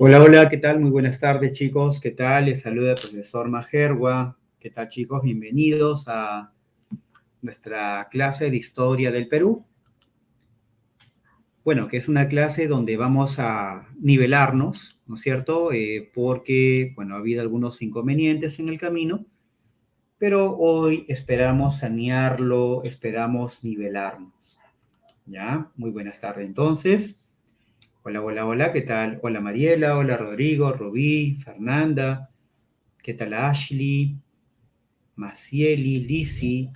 Hola, hola, ¿qué tal? Muy buenas tardes, chicos. ¿Qué tal? Les saluda el profesor Majerwa. ¿Qué tal, chicos? Bienvenidos a nuestra clase de Historia del Perú. Bueno, que es una clase donde vamos a nivelarnos, ¿no es cierto? Porque, bueno, ha habido algunos inconvenientes en el camino, pero hoy esperamos sanearlo, esperamos nivelarnos. ¿Ya? Muy buenas tardes, entonces. Hola, hola, hola, ¿qué tal? Hola, Mariela, hola, Rodrigo, Rubí, Fernanda. ¿Qué tal Ashley, Macieli, Lisi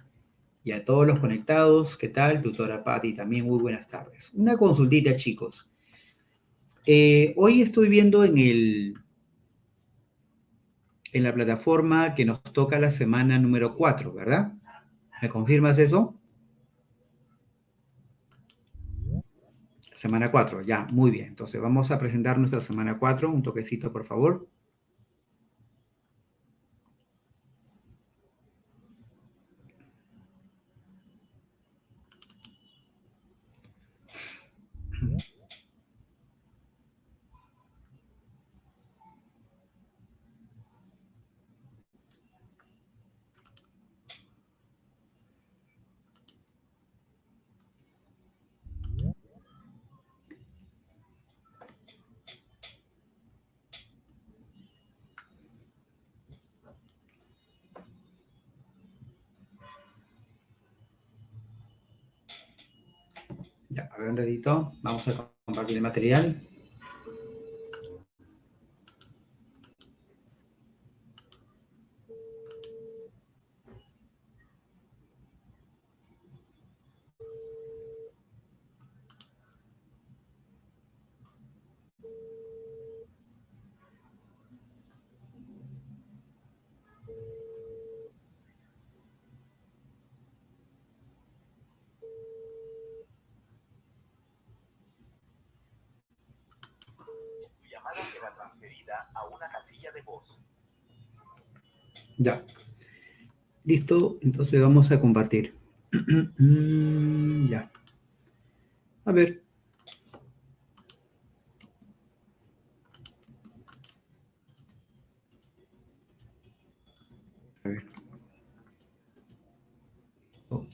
y a todos los conectados? ¿Qué tal, tutora Patti? También muy buenas tardes. Una consultita, chicos. Hoy estoy viendo en la plataforma que nos toca la semana número 4, ¿verdad? ¿Me confirmas eso? Semana 4, ya, muy bien. Entonces vamos a presentar nuestra semana 4. Un toquecito, por favor. Ya, a ver un ratito. Vamos a compartir el material. Tu llamada será transferida a una casilla de voz. Ya. Listo, entonces vamos a compartir. Ya. A ver. A ver. Oh.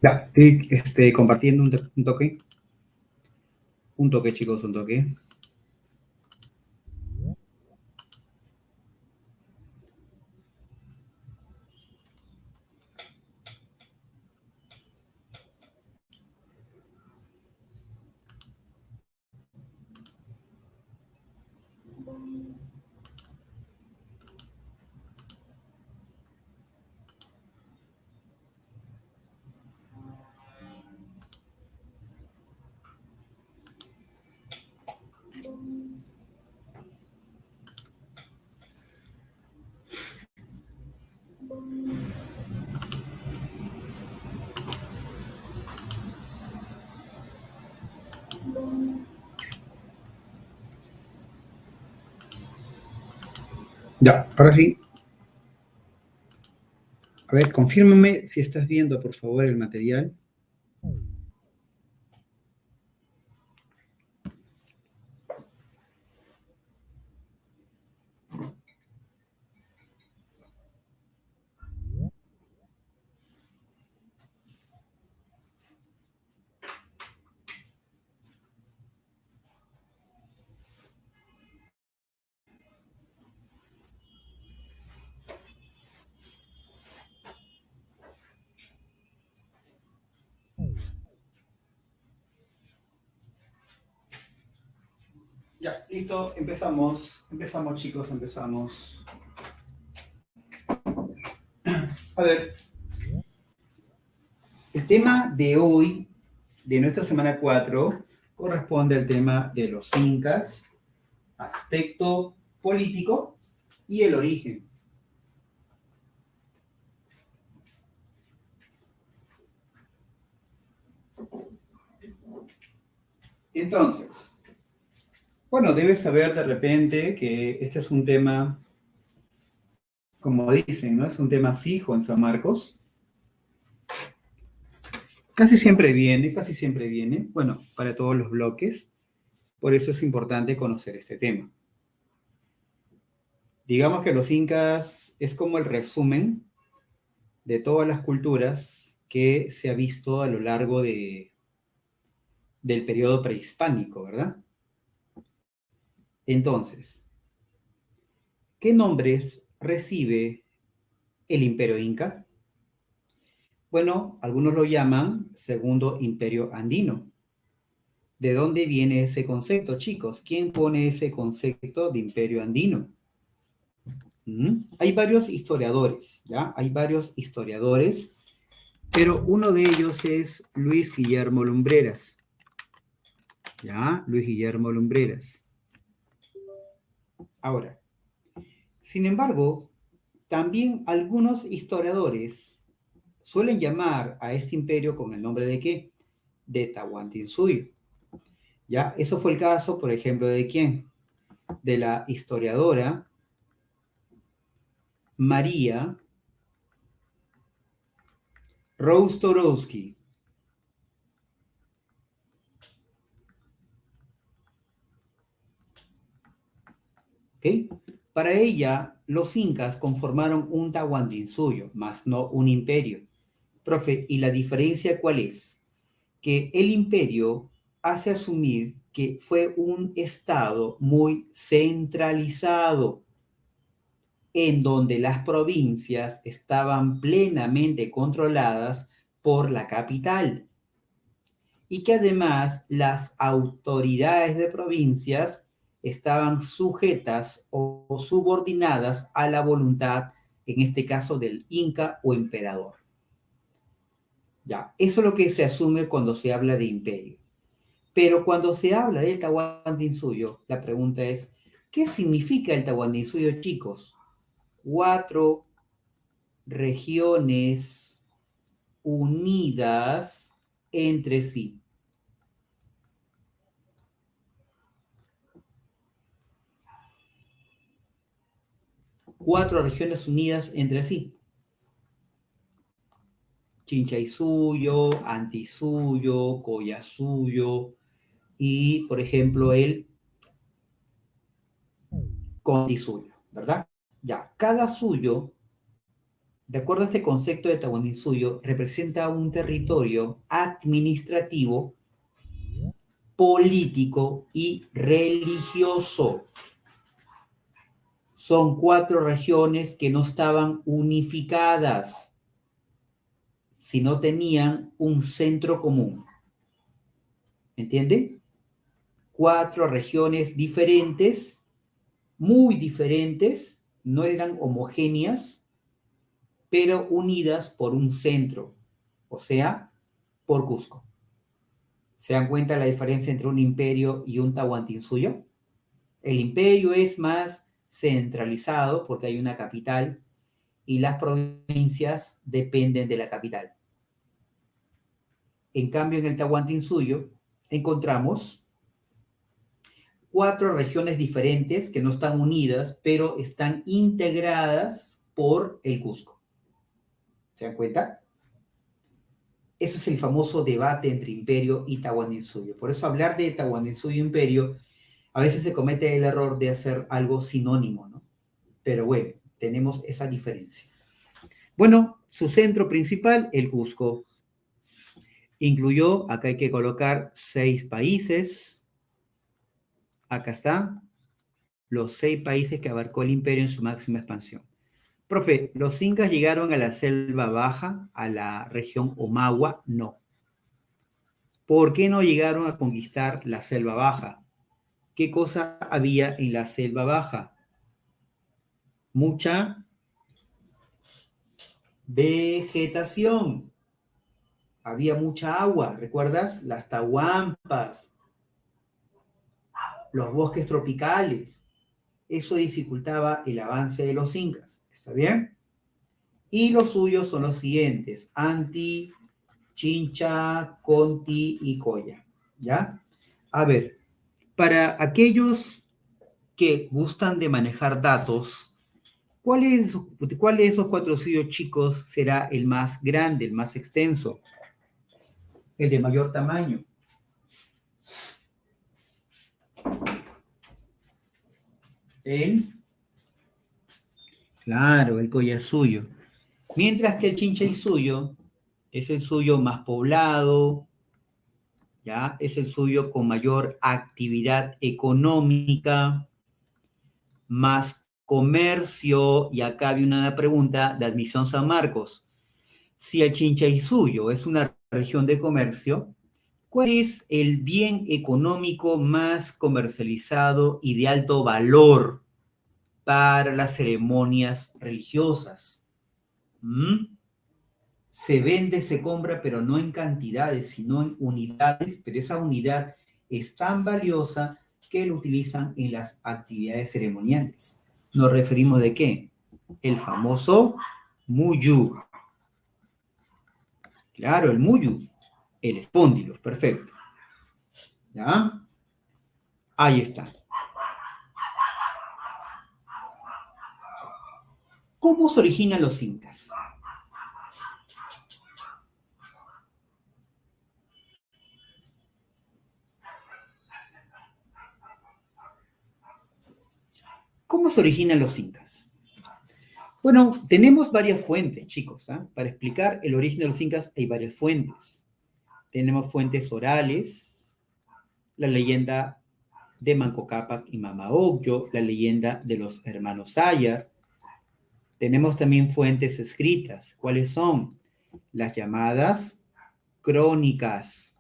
Ya, estoy compartiendo un toque. Un toque, chicos, un toque. Ya, ahora sí. A ver, confírmame si estás viendo, por favor, el material. Ya, listo, empezamos. Empezamos, chicos, empezamos. A ver, el tema de hoy, de nuestra semana 4, corresponde al tema de los incas, aspecto político y el origen. Entonces, bueno, debes saber de repente que este es un tema, como dicen, ¿no? Es un tema fijo en San Marcos. Casi siempre viene, bueno, para todos los bloques. Por eso es importante conocer este tema. Digamos que los incas es como el resumen de todas las culturas que se ha visto a lo largo del periodo prehispánico, ¿verdad? Entonces, ¿qué nombres recibe el imperio inca? Bueno, algunos lo llaman Segundo Imperio Andino. ¿De dónde viene ese concepto, chicos? ¿Quién pone ese concepto de imperio andino? Hay varios historiadores, ¿ya? Hay varios historiadores, pero uno de ellos es Luis Guillermo Lumbreras, ¿ya? Luis Guillermo Lumbreras. Ahora, sin embargo, también algunos historiadores suelen llamar a este imperio con el nombre de ¿qué? De Tahuantinsuyo. ¿Ya? Eso fue el caso, por ejemplo, ¿de quién? De la historiadora María Roustorowski. ¿Okay? Para ella, los incas conformaron un Tahuantinsuyo, más no un imperio. Profe, ¿y la diferencia cuál es? Que el imperio hace asumir que fue un estado muy centralizado, en donde las provincias estaban plenamente controladas por la capital y que además las autoridades de provincias estaban sujetas o subordinadas a la voluntad, en este caso del inca o emperador. Ya, eso es lo que se asume cuando se habla de imperio. Pero cuando se habla del Tahuantinsuyo, la pregunta es, ¿qué significa el Tahuantinsuyo, chicos? 4 regiones unidas entre sí. 4 regiones unidas entre sí. Chinchaysuyo, Antisuyo, Collasuyo y, por ejemplo, el Condisuyo, ¿verdad? Ya, cada suyo, de acuerdo a este concepto de Tahuantinsuyo, representa un territorio administrativo, político y religioso. Son 4 regiones que no estaban unificadas, sino tenían un centro común. ¿Entienden? 4 regiones diferentes, muy diferentes, no eran homogéneas, pero unidas por un centro, o sea, por Cusco. ¿Se dan cuenta la diferencia entre un imperio y un Tahuantinsuyo? El imperio es más centralizado porque hay una capital y las provincias dependen de la capital. En cambio, en el Tahuantinsuyo encontramos 4 regiones diferentes que no están unidas, pero están integradas por el Cusco. ¿Se dan cuenta? Ese es el famoso debate entre imperio y Tahuantinsuyo. Por eso hablar de Tahuantinsuyo imperio, a veces se comete el error de hacer algo sinónimo, ¿no? Pero bueno, tenemos esa diferencia. Bueno, su centro principal, el Cusco. Incluyó, acá hay que colocar 6 países. Acá está, los 6 países que abarcó el imperio en su máxima expansión. Profe, ¿los incas llegaron a la selva baja, a la región Omagua? No. ¿Por qué no llegaron a conquistar la selva baja? ¿Qué cosa había en la selva baja? Mucha vegetación. Había mucha agua, ¿recuerdas? Las tahuampas, los bosques tropicales. Eso dificultaba el avance de los incas. ¿Está bien? Y los suyos son los siguientes: Anti, Chincha, Conti y Coya. ¿Ya? A ver, para aquellos que gustan de manejar datos, ¿cuál de esos 4 suyos chicos será el más grande, el más extenso, el de mayor tamaño? Claro, el Collasuyo. Mientras que el Chinchaysuyo es el suyo más poblado, ¿ya? Es el suyo con mayor actividad económica, más comercio, y acá hay una pregunta de Admisión San Marcos. Si el Chinchaysuyo es una región de comercio, ¿cuál es el bien económico más comercializado y de alto valor para las ceremonias religiosas? Se vende, se compra, pero no en cantidades, sino en unidades, pero esa unidad es tan valiosa que lo utilizan en las actividades ceremoniales. ¿Nos referimos de qué? El famoso muyu. Claro, el muyu, el espóndilo, perfecto. ¿Ya? Ahí está. ¿Cómo se originan los incas? ¿Cómo se originan los incas? Bueno, tenemos varias fuentes, chicos. Para explicar el origen de los incas hay varias fuentes. Tenemos fuentes orales, la leyenda de Manco Cápac y Mama Ocllo, la leyenda de los hermanos Ayar. Tenemos también fuentes escritas. ¿Cuáles son? Las llamadas crónicas.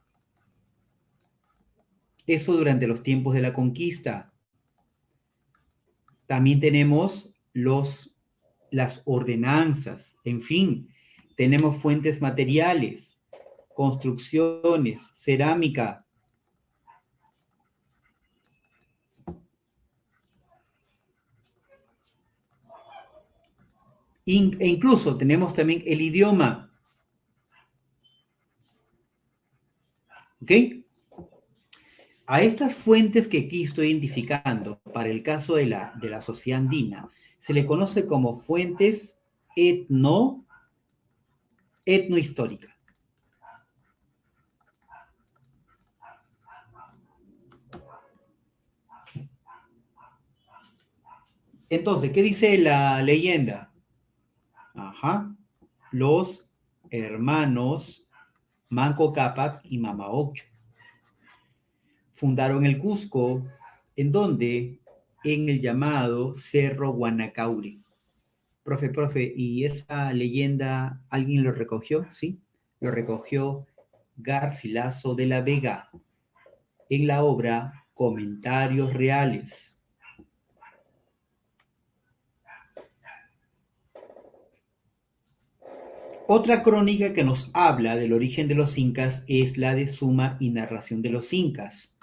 Eso durante los tiempos de la conquista. También tenemos las ordenanzas. En fin, tenemos fuentes materiales, construcciones, cerámica. E incluso tenemos también el idioma. ¿Ok? A estas fuentes que aquí estoy identificando, para el caso de la sociedad andina, se le conoce como fuentes etnohistóricas. Entonces, ¿qué dice la leyenda? Ajá. Los hermanos Manco Cápac y Mama Ocllo fundaron el Cusco, ¿en dónde? En el llamado Cerro Guanacauri. Profe, ¿y esa leyenda alguien lo recogió? Sí, lo recogió Garcilaso de la Vega en la obra Comentarios Reales. Otra crónica que nos habla del origen de los incas es la de Suma y Narración de los Incas.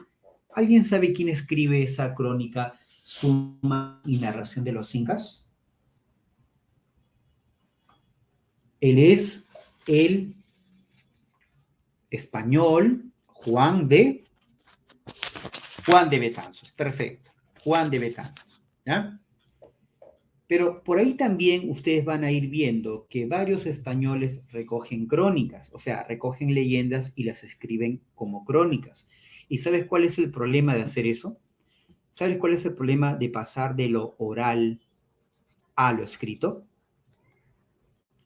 ¿Alguien sabe quién escribe esa crónica, Suma y Narración de los Incas? Él es el español Juan de Juan de Betanzos, perfecto. Juan de Betanzos, ¿ya? Pero por ahí también ustedes van a ir viendo que varios españoles recogen crónicas, o sea, recogen leyendas y las escriben como crónicas. ¿Y sabes cuál es el problema de hacer eso? ¿Sabes cuál es el problema de pasar de lo oral a lo escrito?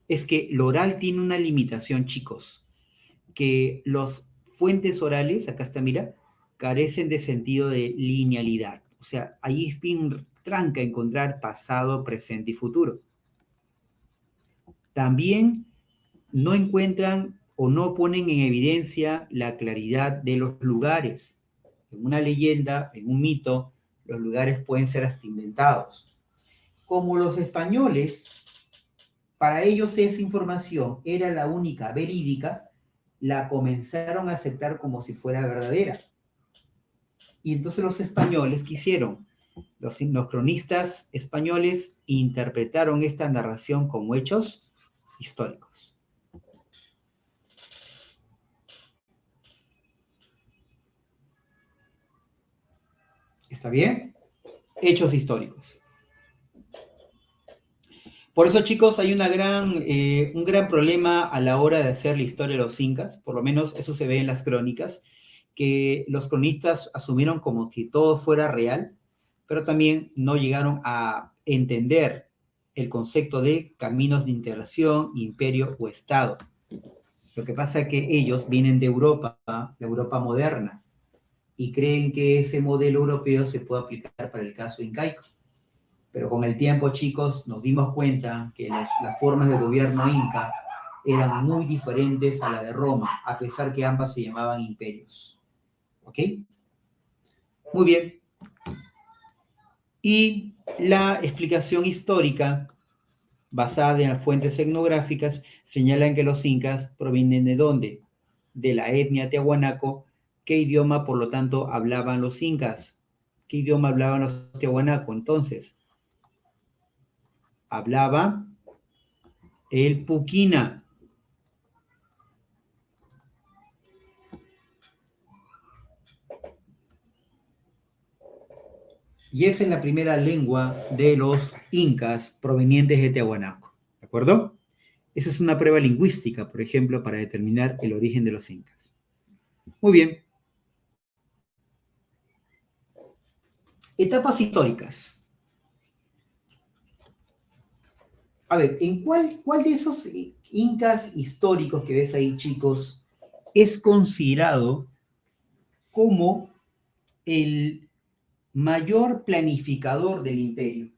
Es que lo oral tiene una limitación, chicos, que los fuentes orales, acá está, mira, carecen de sentido de linealidad. O sea, ahí es bien tranca encontrar pasado, presente y futuro. También no encuentran o no ponen en evidencia la claridad de los lugares. En una leyenda, en un mito, los lugares pueden ser hasta inventados. Como los españoles, para ellos esa información era la única verídica, la comenzaron a aceptar como si fuera verdadera. Y entonces los españoles quisieron, los cronistas españoles interpretaron esta narración como hechos históricos. ¿Está bien? Hechos históricos. Por eso, chicos, hay un gran problema a la hora de hacer la historia de los incas, por lo menos eso se ve en las crónicas, que los cronistas asumieron como que todo fuera real, pero también no llegaron a entender el concepto de caminos de integración, imperio o Estado. Lo que pasa es que ellos vienen de Europa, la Europa moderna, y creen que ese modelo europeo se puede aplicar para el caso incaico. Pero con el tiempo, chicos, nos dimos cuenta que las formas de gobierno inca eran muy diferentes a la de Roma, a pesar que ambas se llamaban imperios. ¿Ok? Muy bien. Y la explicación histórica, basada en fuentes etnográficas, señalan que los incas provienen de ¿dónde? De la etnia tiahuanaco. ¿Qué idioma, por lo tanto, hablaban los incas? ¿Qué idioma hablaban los tiahuanaco? Entonces, hablaba el puquina. Y esa es la primera lengua de los incas provenientes de Tiahuanaco. ¿De acuerdo? Esa es una prueba lingüística, por ejemplo, para determinar el origen de los incas. Muy bien. Etapas históricas. A ver, ¿en cuál de esos incas históricos que ves ahí, chicos, es considerado como el mayor planificador del imperio?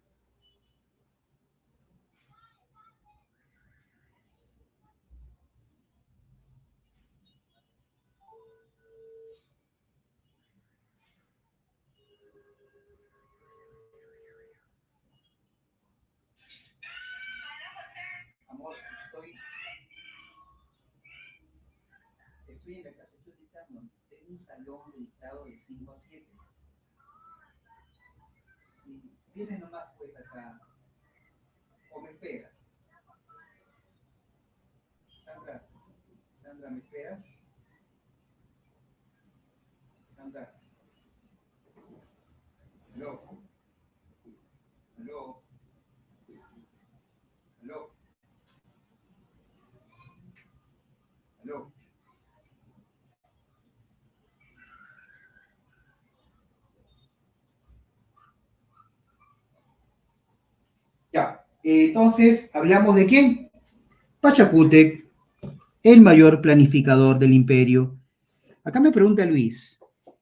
Amor, estoy en la casa, estoy dictando, tengo un salón dictado de 5 a 7. Si vienes nomás, pues acá, o me esperas. Sandra, Sandra, ¿me esperas? Sandra, aló, aló, aló, aló. Ya, entonces, ¿hablamos de quién? Pachacútec, el mayor planificador del imperio. Acá me pregunta Luis,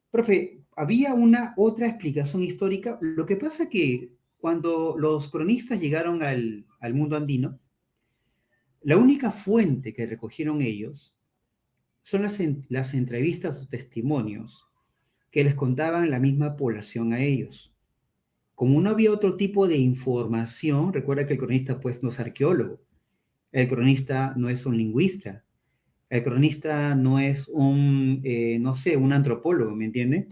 profe, ¿había una otra explicación histórica? Lo que pasa que cuando los cronistas llegaron al mundo andino, la única fuente que recogieron ellos son las entrevistas o testimonios que les contaban la misma población a ellos. Como no había otro tipo de información, recuerda que el cronista pues no es arqueólogo, el cronista no es un lingüista, el cronista no es no sé, un antropólogo, ¿me entiende?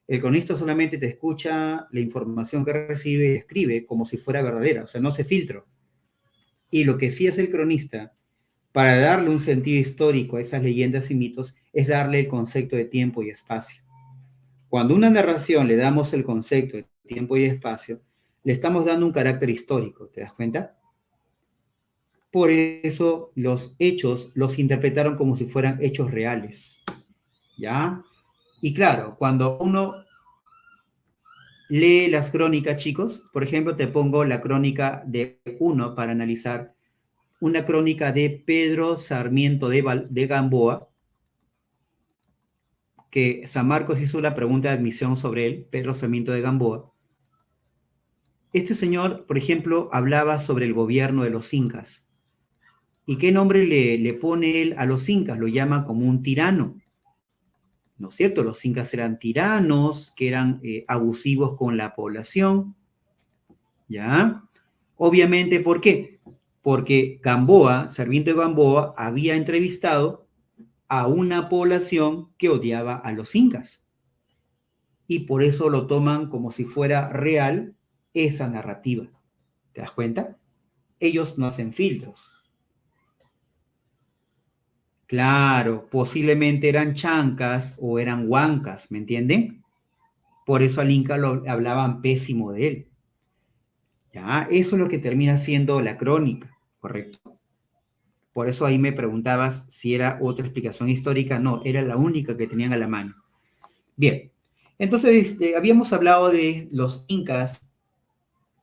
El cronista solamente te escucha la información que recibe y escribe como si fuera verdadera, o sea, no se filtra. Y lo que sí hace el cronista para darle un sentido histórico a esas leyendas y mitos es darle el concepto de tiempo y espacio. Cuando a una narración le damos el concepto de tiempo y espacio, le estamos dando un carácter histórico, ¿te das cuenta? Por eso los hechos los interpretaron como si fueran hechos reales, ¿ya? Y claro, cuando uno lee las crónicas, chicos, por ejemplo, te pongo la crónica de uno para analizar, una crónica de Pedro Sarmiento de Gamboa, que San Marcos hizo la pregunta de admisión sobre él, Pedro Sarmiento de Gamboa. Este señor, por ejemplo, hablaba sobre el gobierno de los incas. ¿Y qué nombre le pone él a los incas? Lo llama como un tirano, ¿no es cierto? Los incas eran tiranos, que eran abusivos con la población, ¿ya? Obviamente, ¿por qué? Porque Gamboa, Sarmiento de Gamboa, había entrevistado a una población que odiaba a los incas. Y por eso lo toman como si fuera real esa narrativa. ¿Te das cuenta? Ellos no hacen filtros. Claro, posiblemente eran chancas o eran huancas, ¿me entienden? Por eso al Inca lo hablaban pésimo de él. Ya, eso es lo que termina siendo la crónica, ¿correcto? Por eso ahí me preguntabas si era otra explicación histórica. No, era la única que tenían a la mano. Bien, entonces habíamos hablado de los incas,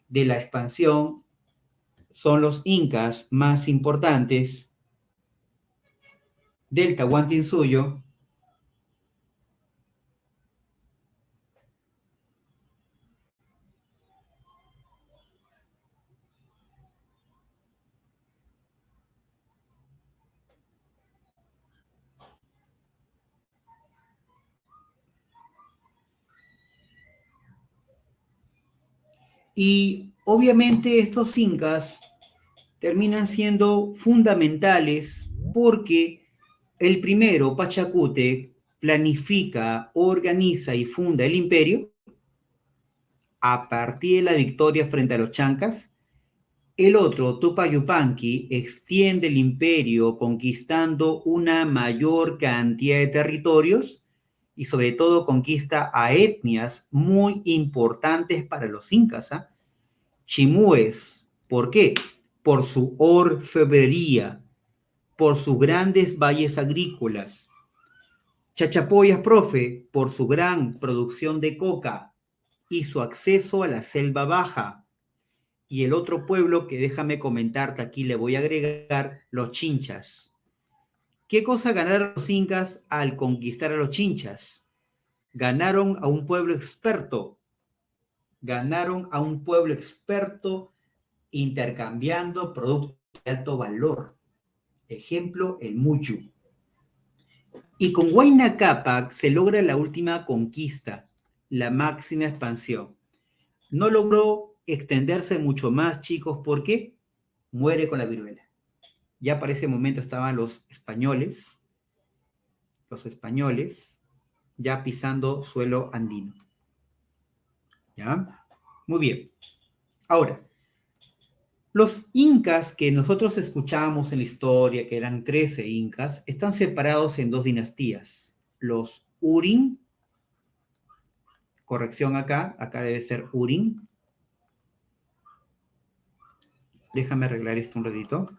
de la expansión, son los incas más importantes del Tahuantinsuyo. Y obviamente estos incas terminan siendo fundamentales porque el primero, Pachacute, planifica, organiza y funda el imperio a partir de la victoria frente a los chancas. El otro, Tupac Yupanqui, extiende el imperio conquistando una mayor cantidad de territorios y sobre todo conquista a etnias muy importantes para los incas, ¿eh? Chimúes, ¿por qué? Por su orfebrería, por sus grandes valles agrícolas. Chachapoyas, profe, por su gran producción de coca y su acceso a la selva baja. Y el otro pueblo que déjame comentarte aquí, le voy a agregar los chinchas. ¿Qué cosa ganaron los incas al conquistar a los chinchas? Ganaron a un pueblo experto, ganaron a un pueblo experto intercambiando productos de alto valor. Ejemplo, el muyu. Y con Huayna Cápac se logra la última conquista, la máxima expansión. No logró extenderse mucho más, chicos, porque muere con la viruela. Ya para ese momento estaban los españoles ya pisando suelo andino. ¿Ya? Muy bien. Ahora, los incas que nosotros escuchamos en la historia, que eran 13 incas, están separados en dos dinastías. Los Urin, corrección acá debe ser Urin. Déjame arreglar esto un ratito.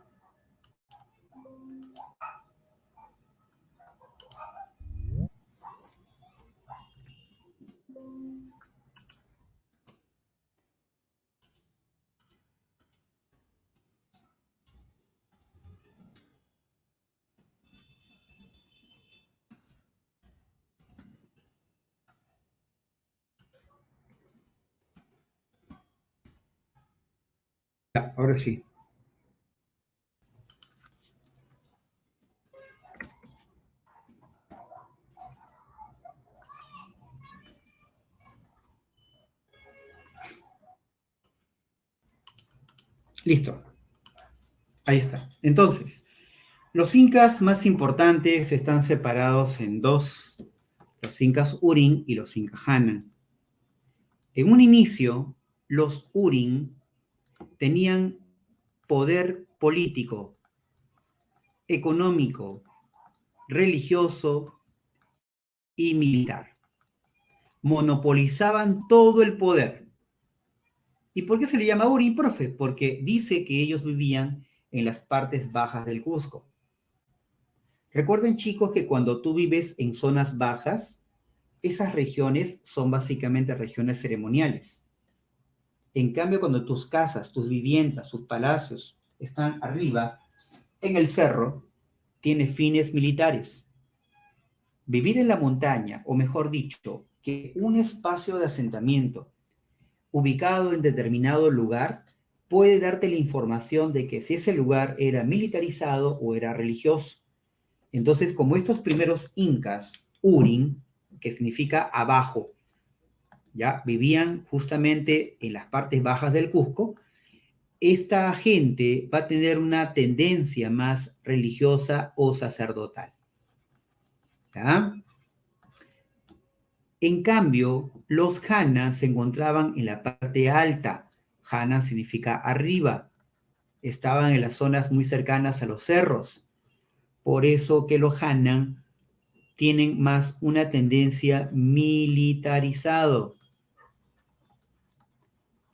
Ya, ahora sí. Listo. Ahí está. Entonces, los incas más importantes están separados en dos, los incas Urin y los incas Hanan. En un inicio, los Urin tenían poder político, económico, religioso y militar. monopolizaban todo el poder. ¿Y por qué se le llama Urin, profe? Porque dice que ellos vivían en las partes bajas del Cusco. Recuerden, chicos, que cuando tú vives en zonas bajas, esas regiones son básicamente regiones ceremoniales. En cambio, cuando tus casas, tus viviendas, tus palacios están arriba, en el cerro, tiene fines militares. Vivir en la montaña, o mejor dicho, que un espacio de asentamiento ubicado en determinado lugar puede darte la información de que si ese lugar era militarizado o era religioso. Entonces, como estos primeros incas, Urin, que significa abajo, ya vivían justamente en las partes bajas del Cusco, esta gente va a tener una tendencia más religiosa o sacerdotal. ¿Ya? En cambio, los Hanan se encontraban en la parte alta. Hanan significa arriba. Estaban en las zonas muy cercanas a los cerros. Por eso que los Hanan tienen más una tendencia militarizado.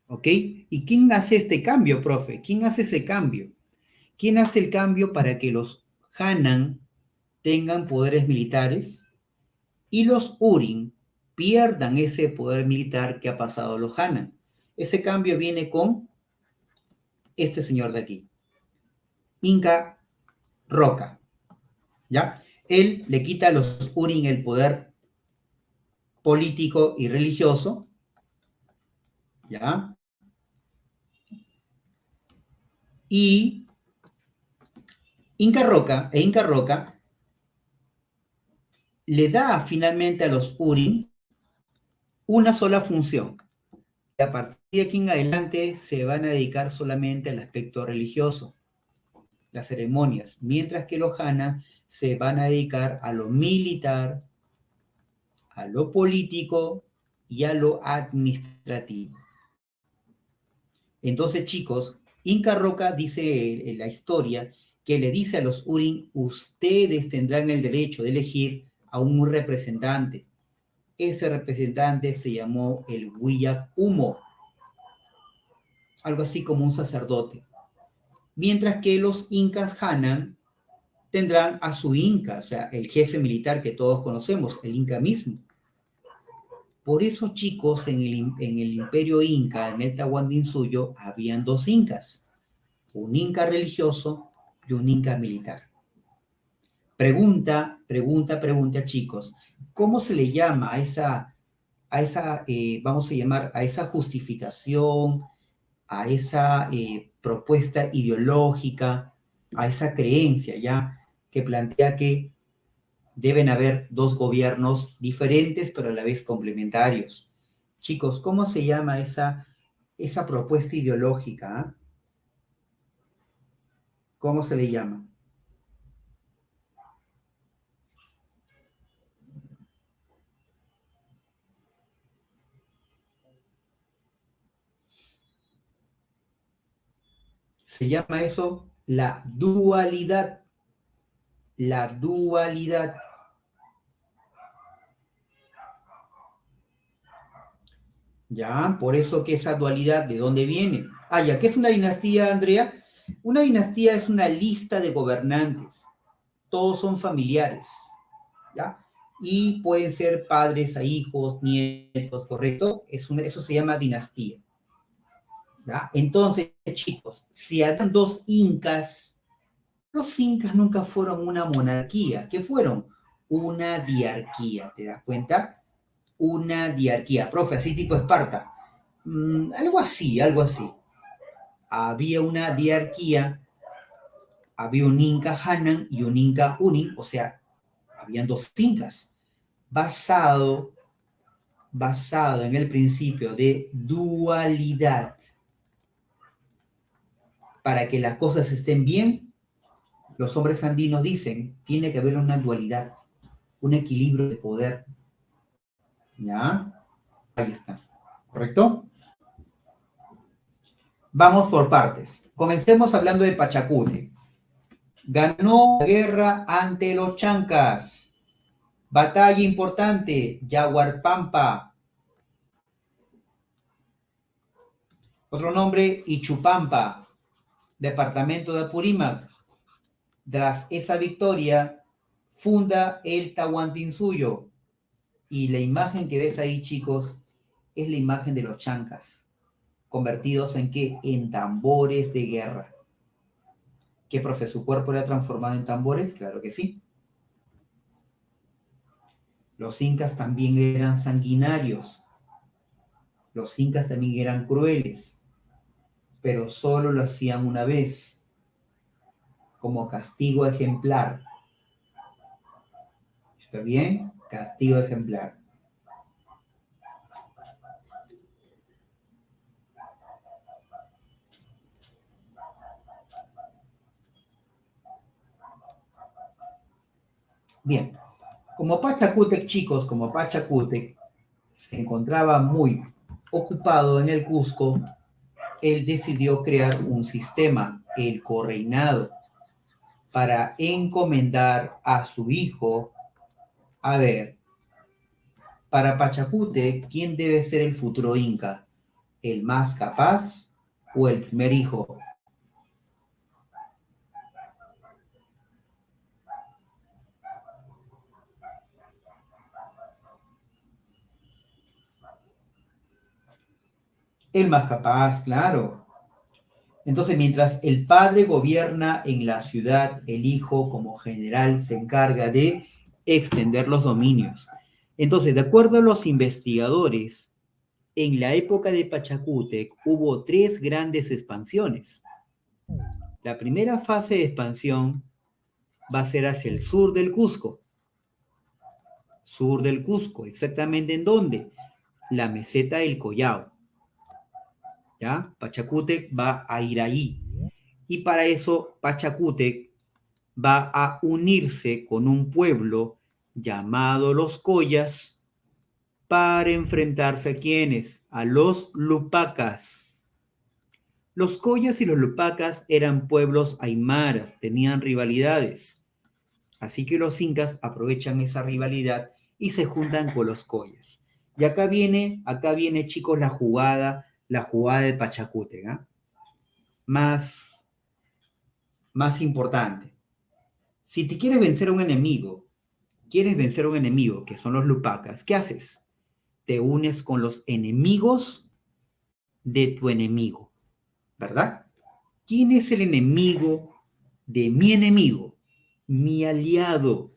¿Ok? ¿Y quién hace este cambio, profe? ¿Quién hace ese cambio? ¿Quién hace el cambio para que los Hanan tengan poderes militares y los Urin pierdan ese poder militar que ha pasado a los Hanan? Ese cambio viene con este señor de aquí, Inca Roca, ¿ya? Él le quita a los Urin el poder político y religioso, ¿ya? Y Inca Roca le da finalmente a los Urin una sola función. Y a partir de aquí en adelante se van a dedicar solamente al aspecto religioso, las ceremonias, mientras que los Hanan se van a dedicar a lo militar, a lo político y a lo administrativo. Entonces, chicos, Inca Roca dice en la historia que le dice a los Urin, ustedes tendrán el derecho de elegir a un representante. Ese representante se llamó el Huillac Humo, algo así como un sacerdote. Mientras que los incas Hanan tendrán a su inca, o sea, el jefe militar que todos conocemos, el inca mismo. Por eso, chicos, en el imperio inca, en el Tahuantinsuyo, habían dos incas, un inca religioso y un inca militar. Pregunta, chicos, ¿cómo se le llama a esa vamos a llamar, a esa justificación, a esa propuesta ideológica, a esa creencia, ya, que plantea que deben haber dos gobiernos diferentes, pero a la vez complementarios? Chicos, ¿cómo se llama esa propuesta ideológica? ¿Eh? ¿Cómo se le llama? Se llama eso la dualidad. La dualidad. Ya, por eso que esa dualidad, ¿de dónde viene? Ah, ya, ¿qué es una dinastía, Andrea? Una dinastía es una lista de gobernantes. Todos son familiares, ¿ya? Y pueden ser padres a hijos, nietos, ¿correcto? Eso se llama dinastía, ¿ya? Entonces, chicos, si habían dos incas, los incas nunca fueron una monarquía. ¿Qué fueron? Una diarquía, ¿te das cuenta? Una diarquía. Profe, así tipo Esparta. Algo así, algo así. Había una diarquía, había un Inca Hanan y un Inca Unin, o sea, habían dos incas, basado en el principio de dualidad. Para que las cosas estén bien, los hombres andinos dicen, tiene que haber una dualidad, un equilibrio de poder. ¿Ya? Ahí está. ¿Correcto? Vamos por partes. Comencemos hablando de Pachacute. Ganó la guerra ante los chancas. Batalla importante, Yaguarpampa. Otro nombre, Ichupampa, departamento de Apurímac. Tras esa victoria, funda el Tahuantinsuyo. Y la imagen que ves ahí, chicos, es la imagen de los chancas, convertidos en qué? En tambores de guerra. ¿Qué, profe? ¿Su cuerpo era transformado en tambores? Claro que sí. Los incas también eran sanguinarios. Los incas también eran crueles, pero solo lo hacían una vez, como castigo ejemplar. ¿Está bien? Castigo ejemplar. Bien, como Pachacútec, chicos, como Pachacútec se encontraba muy ocupado en el Cusco, él decidió crear un sistema, el correinado, para encomendar a su hijo. A ver, para Pachacútec, ¿quién debe ser el futuro inca? ¿El más capaz o el primer hijo? El más capaz, claro. Entonces, mientras el padre gobierna en la ciudad, el hijo como general se encarga de extender los dominios. Entonces, de acuerdo a los investigadores, en la época de Pachacútec hubo tres grandes expansiones. La primera fase de expansión va a ser hacia el sur del Cusco. Sur del Cusco, exactamente en dónde? La meseta del Collao. ¿Ya? Pachacútec va a ir ahí. Y para eso Pachacútec va a unirse con un pueblo llamado los Collas para enfrentarse a quienes, a los Lupacas. Los Collas y los Lupacas eran pueblos aymaras, tenían rivalidades. Así que los incas aprovechan esa rivalidad y se juntan con los Collas. Y acá viene chicos la jugada de Pachacútec, ¿eh? Más, más importante. Si te quieres vencer a un enemigo, que son los Lupacas, ¿qué haces? Te unes con los enemigos de tu enemigo, ¿verdad? ¿Quién es el enemigo de mi enemigo? Mi aliado.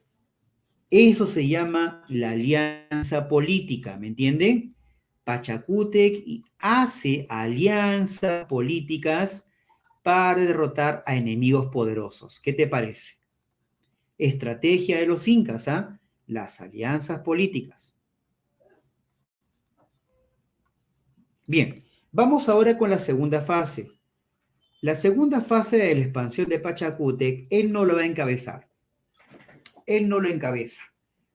Eso se llama la alianza política, ¿me entienden? Pachacútec hace alianzas políticas para derrotar a enemigos poderosos. ¿Qué te parece? Estrategia de los incas, ¿ah? Las alianzas políticas. Bien, vamos ahora con la segunda fase. La segunda fase de la expansión de Pachacútec, él no lo va a encabezar. Él no lo encabeza.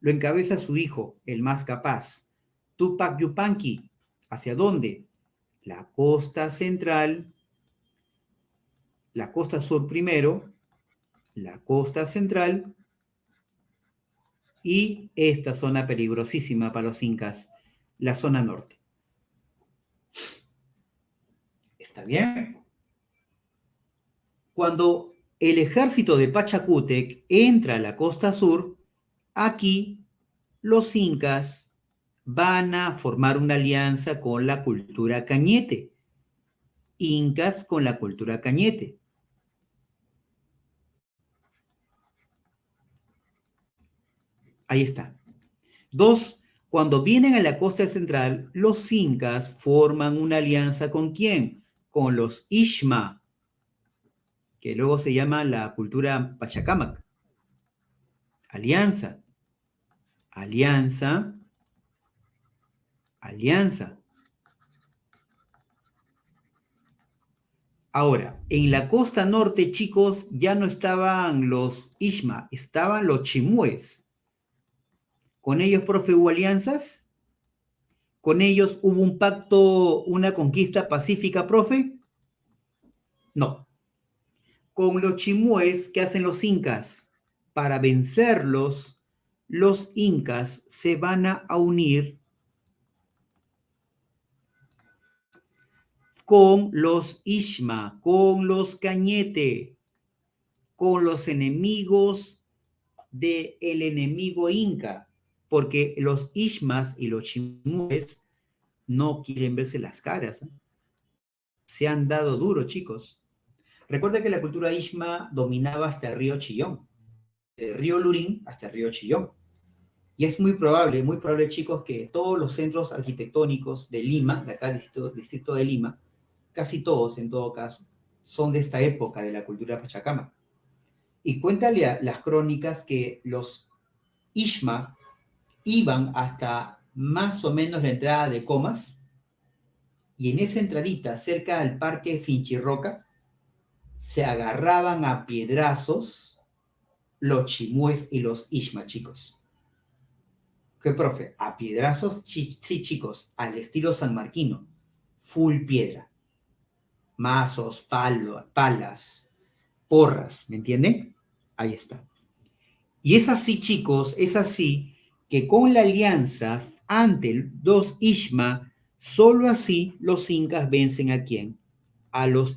Lo encabeza su hijo, el más capaz, Tupac Yupanqui. ¿Hacia dónde? La costa central, la costa sur primero, la costa central y esta zona peligrosísima para los incas, la zona norte. ¿Está bien? Cuando el ejército de Pachacútec entra a la costa sur, aquí los incas van a formar una alianza con la cultura cañete. Incas con la cultura cañete. Ahí está. Dos, cuando vienen a la costa central, los incas forman una alianza ¿con quién? Con los Ishma, que luego se llama la cultura Pachacámac. Alianza, alianza, alianza. Ahora, en la costa norte, chicos, ya no estaban los Ishma, estaban los Chimúes. ¿Con ellos, profe, hubo alianzas? ¿Con ellos hubo un pacto, una conquista pacífica, profe? No. Con los chimúes, ¿qué hacen los incas? Para vencerlos, los incas se van a unir con los Ishma, con los Cañete, con los enemigos del enemigo inca, porque los Ishmas y los Chimúes no quieren verse las caras, ¿eh? Se han dado duro, chicos. Recuerda que la cultura Ishma dominaba hasta el río Chillón, del río Lurín hasta el río Chillón. Y es muy probable, chicos, que todos los centros arquitectónicos de Lima, de acá, distrito de Lima, casi todos en todo caso, son de esta época de la cultura Pachacama. Y cuéntale a las crónicas que los Ishma iban hasta más o menos la entrada de Comas, y en esa entradita, cerca del parque Sinchirroca, se agarraban a piedrazos los chimúes y los Ishma, chicos. ¿Qué, profe? A piedrazos, sí, chicos, al estilo sanmarquino, full piedra. Mazos, palas, porras, ¿me entienden? Ahí está. Y es así, chicos, es así que con la alianza ante los Ishma, solo así los incas vencen ¿a quién? A los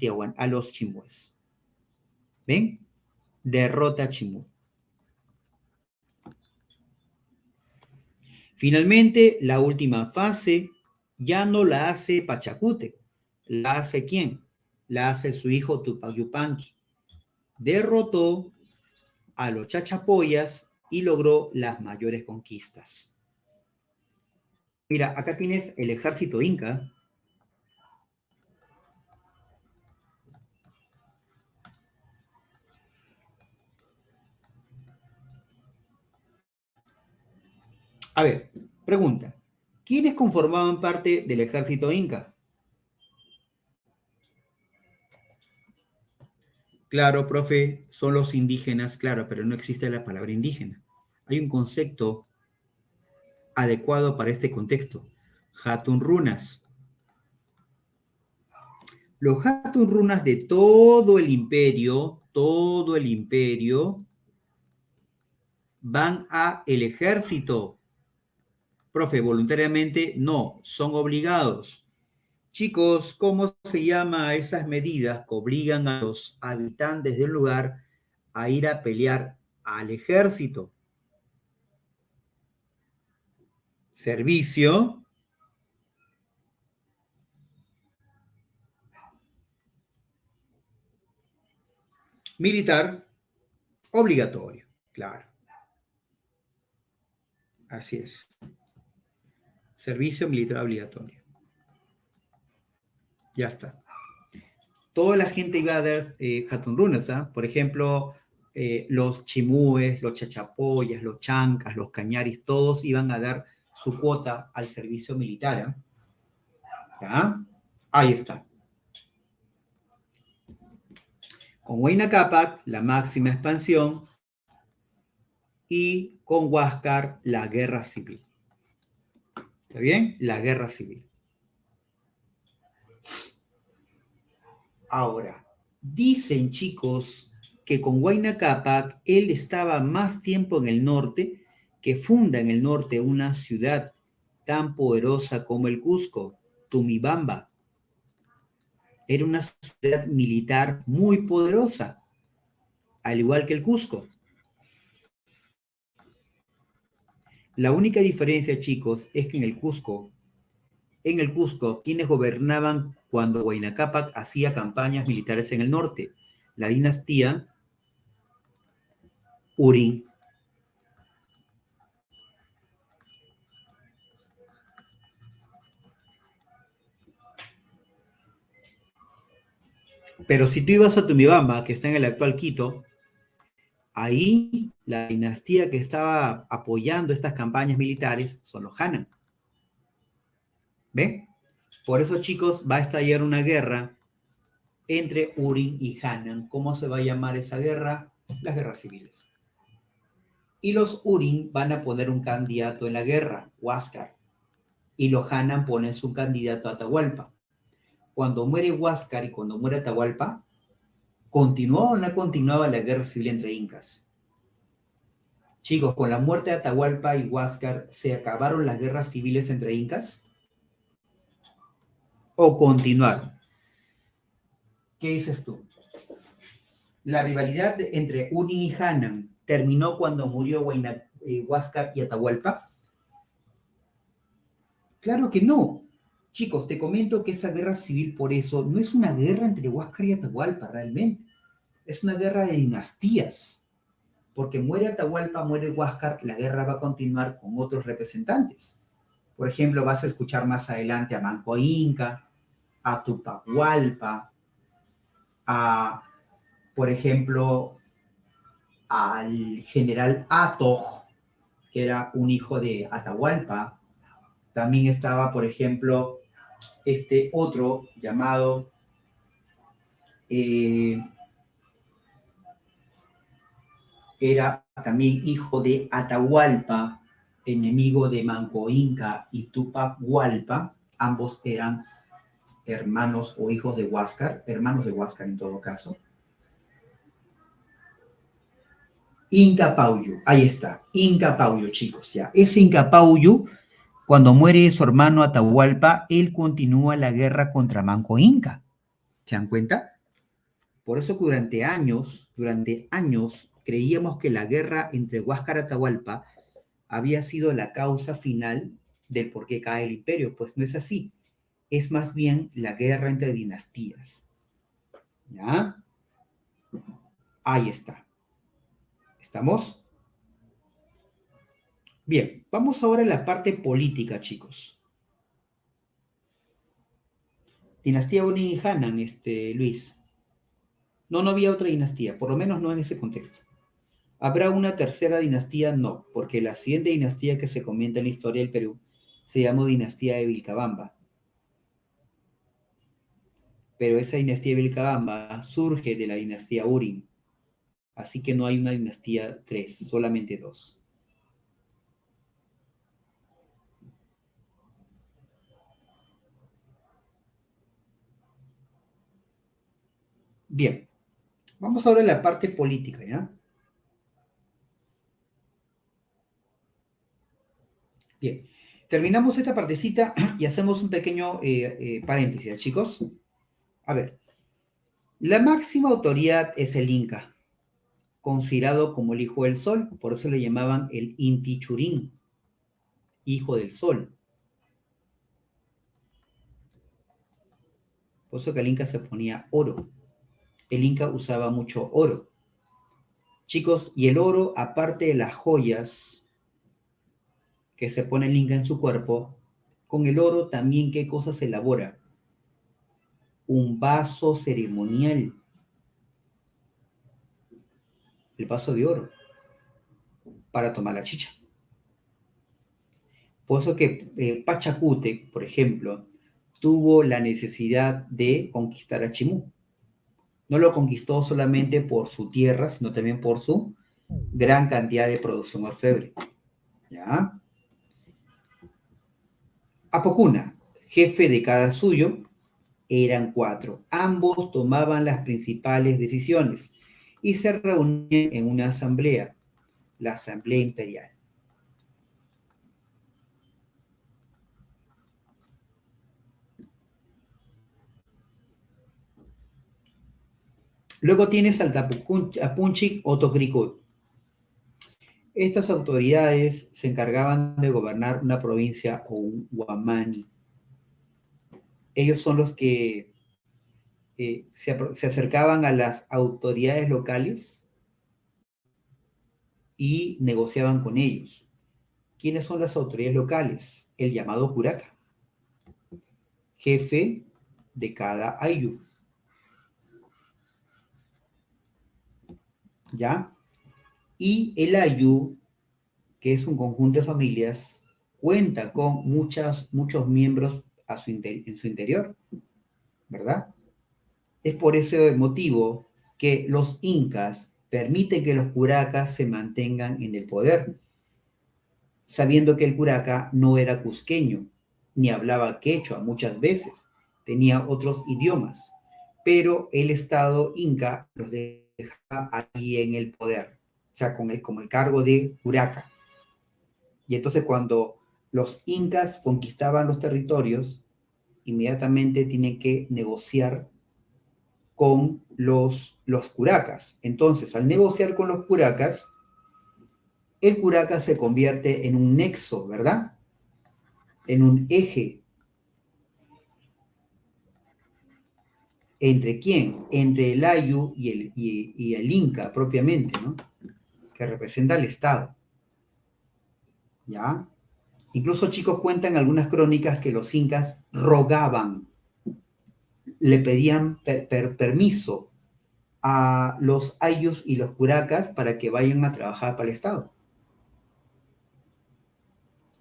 chimúes. ¿Ven? Derrota Chimú. Finalmente, la última fase ya no la hace Pachacútec. ¿La hace quién? La hace su hijo Tupac Yupanqui. Derrotó a los Chachapoyas y logró las mayores conquistas. Mira, acá tienes el ejército inca. A ver, pregunta. ¿Quiénes conformaban parte del ejército inca? Claro, profe, son los indígenas, claro, pero no existe la palabra indígena. Hay un concepto adecuado para este contexto. Hatun runas. Los Hatun runas de todo el imperio, van a el ejército. Profe, voluntariamente no, son obligados. Chicos, ¿cómo se llama esas medidas que obligan a los habitantes del lugar a ir a pelear al ejército? Servicio militar obligatorio, claro. Así es. Servicio militar obligatorio. Ya está. Toda la gente iba a dar jatunrunas, ¿ah? Por ejemplo, los chimúes, los chachapoyas, los chancas, los cañaris, todos iban a dar su cuota al servicio militar. ¿Ya? Ahí está. Con Huayna Cápac, la máxima expansión, y con Huáscar, la guerra civil. ¿Está bien? La guerra civil. Ahora, dicen, chicos, que con Huayna Cápac él estaba más tiempo en el norte, que funda en el norte una ciudad tan poderosa como el Cusco, Tumibamba. Era una ciudad militar muy poderosa, al igual que el Cusco. La única diferencia, chicos, es que en el Cusco, quienes gobernaban cuando Huayna Cápac hacía campañas militares en el norte, la dinastía Urín. Pero si tú ibas a Tumibamba, que está en el actual Quito, ahí la dinastía que estaba apoyando estas campañas militares son los Hanan. ¿Ven? Por eso, chicos, va a estallar una guerra entre Urín y Hanan. ¿Cómo se va a llamar esa guerra? Las guerras civiles. Y los Urín van a poner un candidato en la guerra, Huáscar. Y los Hanan ponen su candidato a Atahualpa. Cuando muere Huáscar y cuando muere Atahualpa, ¿continuaba o no continuaba la guerra civil entre incas? Chicos, con la muerte de Atahualpa y Huáscar, ¿se acabaron las guerras civiles entre incas? ¿O continuaron? ¿Qué dices tú? ¿La rivalidad entre Uni y Hanan terminó cuando murió Huáscar y Atahualpa? Claro que no. Chicos, te comento que esa guerra civil por eso no es una guerra entre Huáscar y Atahualpa realmente. Es una guerra de dinastías. Porque muere Atahualpa, muere Huáscar, la guerra va a continuar con otros representantes. Por ejemplo, vas a escuchar más adelante a Manco Inca, a Tupac Hualpa, a, por ejemplo, al general Atoj, que era un hijo de Atahualpa. También estaba, por ejemplo, este otro llamado era también hijo de Atahualpa, enemigo de Manco Inca y Tupac Hualpa. Ambos eran hermanos o hijos de Huáscar, hermanos de Huáscar en todo caso. Inca Pauyu, ahí está, Inca Pauyu, chicos, ya. Ese Inca Pauyu, cuando muere su hermano Atahualpa, él continúa la guerra contra Manco Inca. ¿Se dan cuenta? Por eso que durante años, creíamos que la guerra entre Huáscar y Atahualpa había sido la causa final del por qué cae el imperio. Pues no es así. Es más bien la guerra entre dinastías. ¿Ya? Ahí está. ¿Estamos? Bien, vamos ahora a la parte política, chicos. Dinastía Uni y Hanan, Luis. No, no había otra dinastía, por lo menos no en ese contexto. ¿Habrá una tercera dinastía? No, porque la siguiente dinastía que se comenta en la historia del Perú se llamó dinastía de Vilcabamba. Pero esa dinastía de Vilcabamba surge de la dinastía Urim. Así que no hay una dinastía 3, solamente 2. Bien, vamos ahora a la parte política, ¿ya? Bien, terminamos esta partecita y hacemos un pequeño paréntesis, chicos. A ver, la máxima autoridad es el Inca, considerado como el hijo del sol, por eso le llamaban el Inti Churín, hijo del sol. Por eso que el Inca se ponía oro. El Inca usaba mucho oro. Chicos, y el oro, aparte de las joyas que se pone el Inca en su cuerpo, con el oro también, ¿qué cosa se elabora? Un vaso ceremonial, el vaso de oro, para tomar la chicha. Por eso que Pachacútec, por ejemplo, tuvo la necesidad de conquistar a Chimú. No lo conquistó solamente por su tierra, sino también por su gran cantidad de producción orfebre. ¿Ya? Apocuna, jefe de cada suyo, eran 4. Ambos tomaban las principales decisiones y se reunían en una asamblea, la Asamblea Imperial. Luego tienes al Tapupunchic o Tocricut. Estas autoridades se encargaban de gobernar una provincia o un Huamani. Ellos son los que se acercaban a las autoridades locales y negociaban con ellos. ¿Quiénes son las autoridades locales? El llamado curaca, jefe de cada ayllu. ¿Ya? Y el ayllu, que es un conjunto de familias, cuenta con muchos miembros en su interior, ¿verdad? Es por ese motivo que los incas permiten que los curacas se mantengan en el poder, sabiendo que el curaca no era cusqueño, ni hablaba quechua muchas veces, tenía otros idiomas, pero el Estado inca los deja ahí en el poder, o sea, como el cargo de curaca. Y entonces cuando los incas conquistaban los territorios, inmediatamente tienen que negociar con los curacas. Entonces, al negociar con los curacas, el curaca se convierte en un nexo, ¿verdad? En un eje. ¿Entre quién? Entre el Ayu y el Inca propiamente, ¿no? Que representa al Estado. ¿Ya? Incluso, chicos, cuentan algunas crónicas que los incas rogaban, le pedían permiso a los ayllus y los curacas para que vayan a trabajar para el Estado.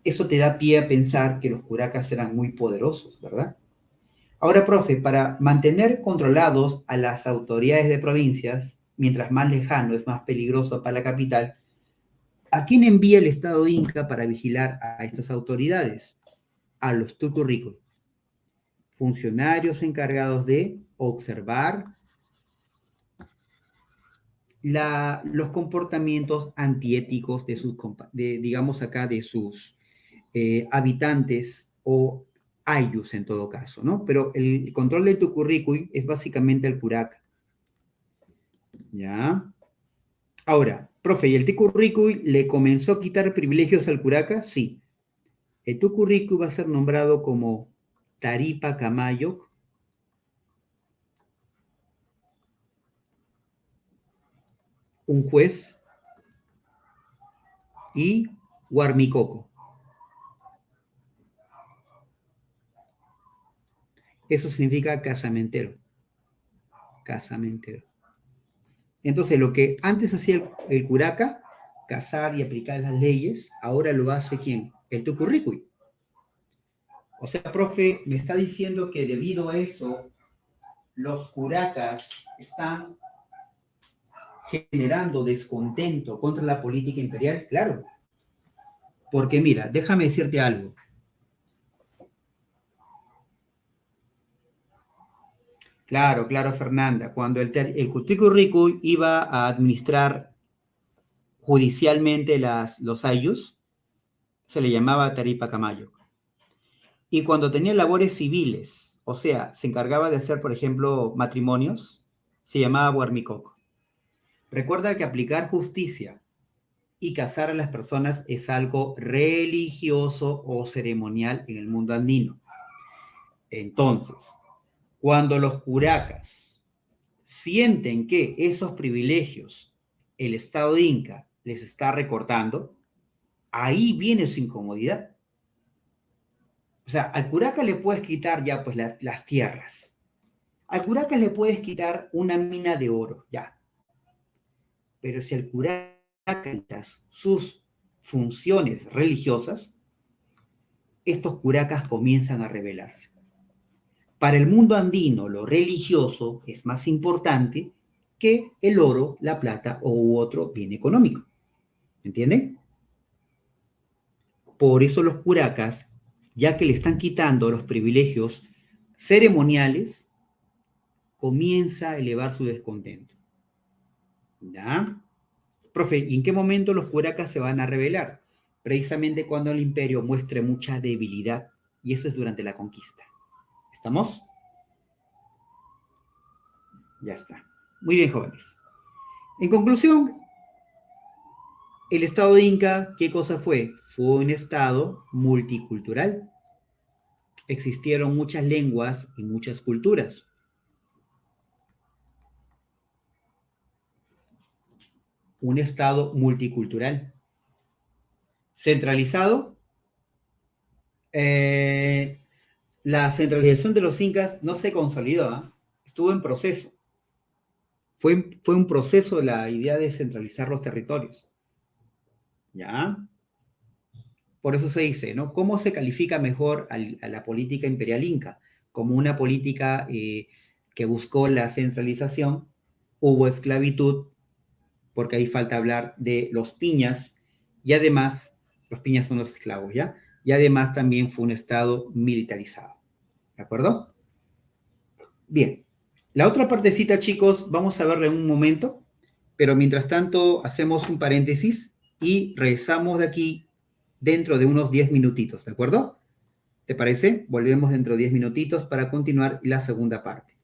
Eso te da pie a pensar que los curacas eran muy poderosos, ¿verdad? Ahora, profe, para mantener controlados a las autoridades de provincias, mientras más lejano es más peligroso para la capital, ¿a quién envía el Estado Inca para vigilar a estas autoridades? A los tucurricos, funcionarios encargados de observar los comportamientos antiéticos de sus, digamos acá, de sus habitantes o ayllus en todo caso, ¿no? Pero el control del tucurricuy es básicamente el curaca, ¿ya? Ahora, profe, ¿y el tucurricuy le comenzó a quitar privilegios al curaca? Sí. El tucurricuy va a ser nombrado como Taripa Camayo, un juez, y Huarmicoco. Eso significa casamentero. Casamentero. Entonces, lo que antes hacía el curaca, cazar y aplicar las leyes, ahora lo hace ¿quién? El tucurricuy. O sea, profe, me está diciendo que debido a eso, los curacas están generando descontento contra la política imperial. Claro, porque mira, déjame decirte algo. Claro, claro, Fernanda. Cuando el tucurricuy iba a administrar judicialmente los ayllus, se le llamaba Taripa Camayo. Y cuando tenía labores civiles, o sea, se encargaba de hacer, por ejemplo, matrimonios, se llamaba Huarmicoco. Recuerda que aplicar justicia y casar a las personas es algo religioso o ceremonial en el mundo andino. Entonces, cuando los curacas sienten que esos privilegios el Estado Inca les está recortando, ahí viene su incomodidad. O sea, al curaca le puedes quitar ya pues las tierras. Al curaca le puedes quitar una mina de oro, ya. Pero si al curaca quitas sus funciones religiosas, estos curacas comienzan a rebelarse. Para el mundo andino, lo religioso es más importante que el oro, la plata u otro bien económico. ¿Entienden? Por eso los curacas, ya que le están quitando los privilegios ceremoniales, comienza a elevar su descontento. ¿Ya? Profe, ¿y en qué momento los curacas se van a rebelar? Precisamente cuando el imperio muestre mucha debilidad, y eso es durante la conquista. ¿Estamos? Ya está. Muy bien, jóvenes. En conclusión, el Estado Inca, ¿qué cosa fue? Fue un Estado multicultural. Existieron muchas lenguas y muchas culturas. Un Estado multicultural. Centralizado. La centralización de los incas no se consolidó, ¿eh? Estuvo en proceso. Fue un proceso la idea de centralizar los territorios. ¿Ya? Por eso se dice, ¿no? ¿Cómo se califica mejor a la política imperial inca? Como una política que buscó la centralización, hubo esclavitud, porque ahí falta hablar de los piñas, y además, los piñas son los esclavos, ¿ya? Y además también fue un estado militarizado. ¿De acuerdo? Bien. La otra partecita, chicos, vamos a verla en un momento, pero mientras tanto hacemos un paréntesis y regresamos de aquí dentro de unos 10 minutitos, ¿de acuerdo? ¿Te parece? Volvemos dentro de 10 minutitos para continuar la segunda parte.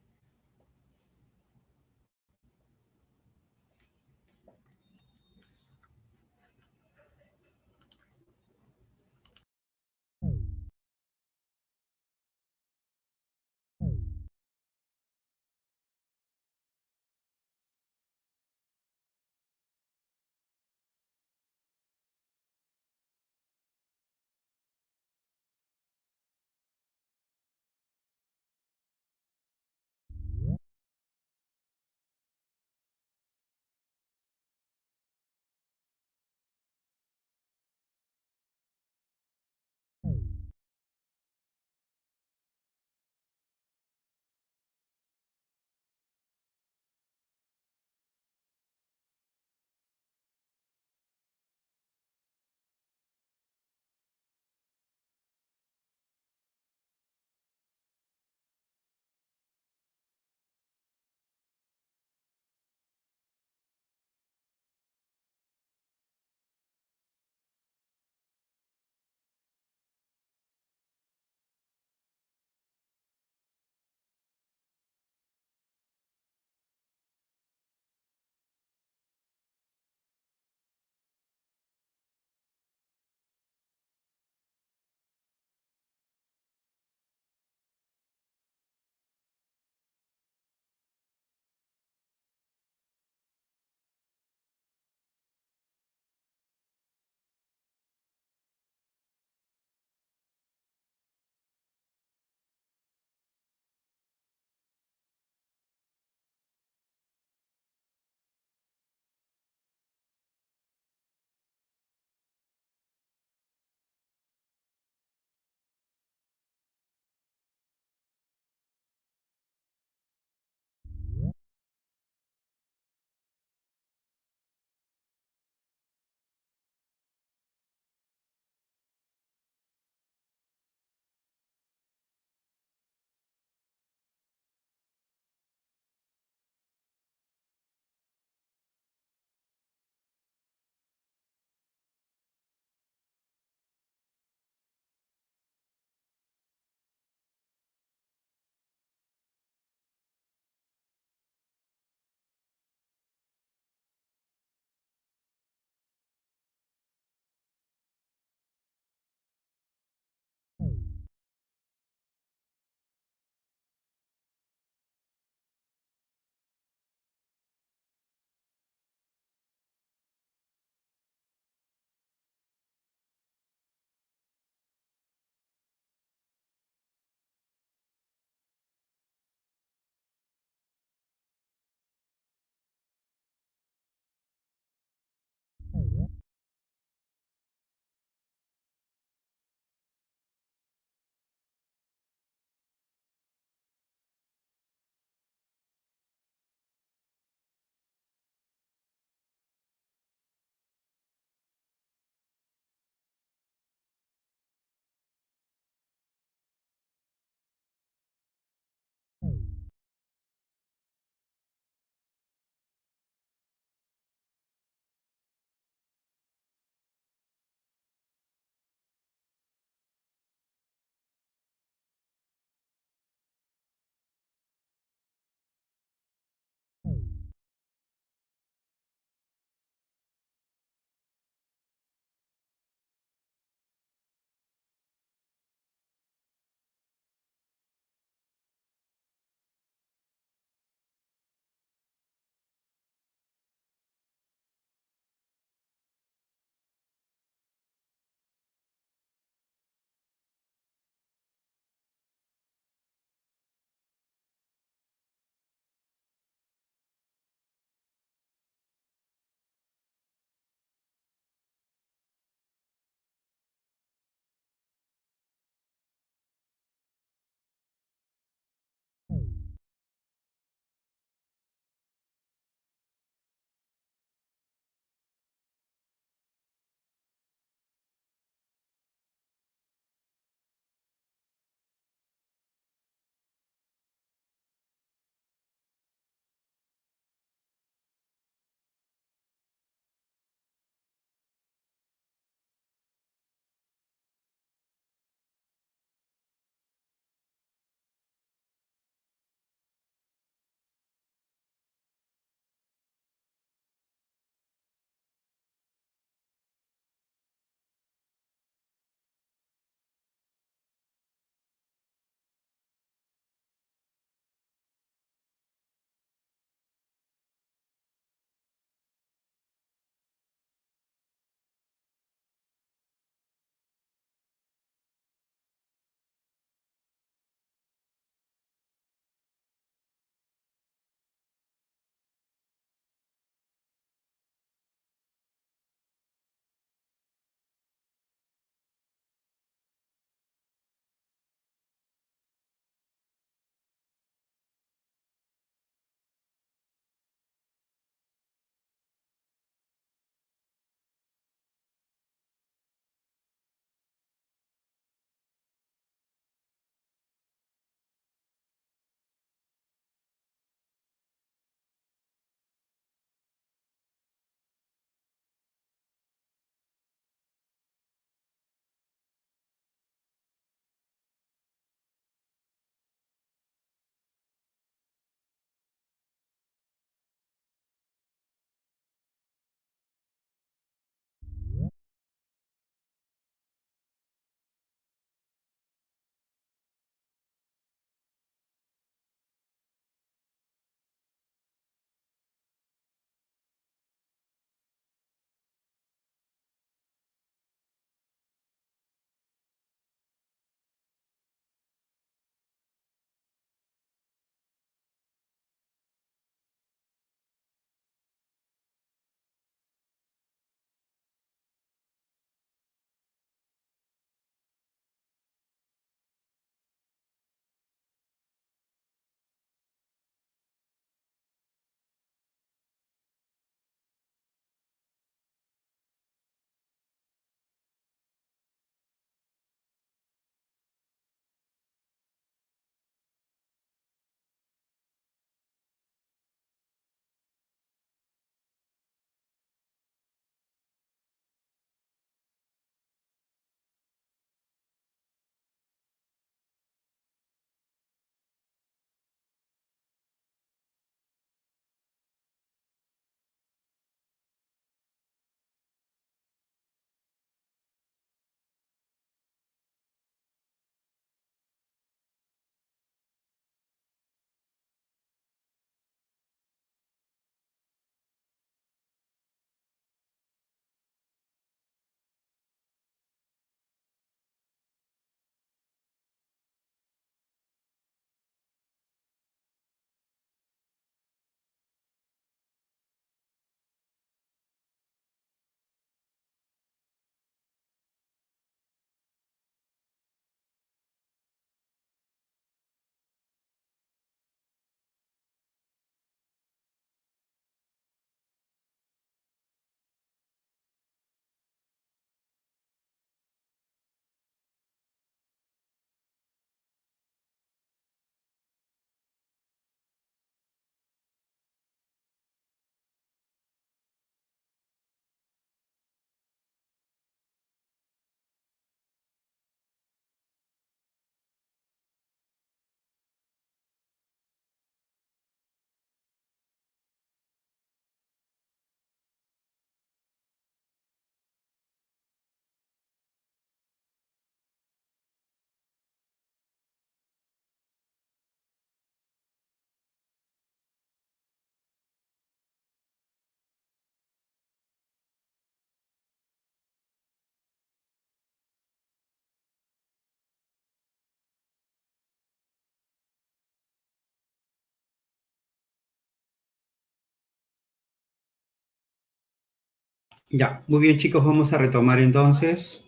Ya, muy bien chicos, vamos a retomar entonces.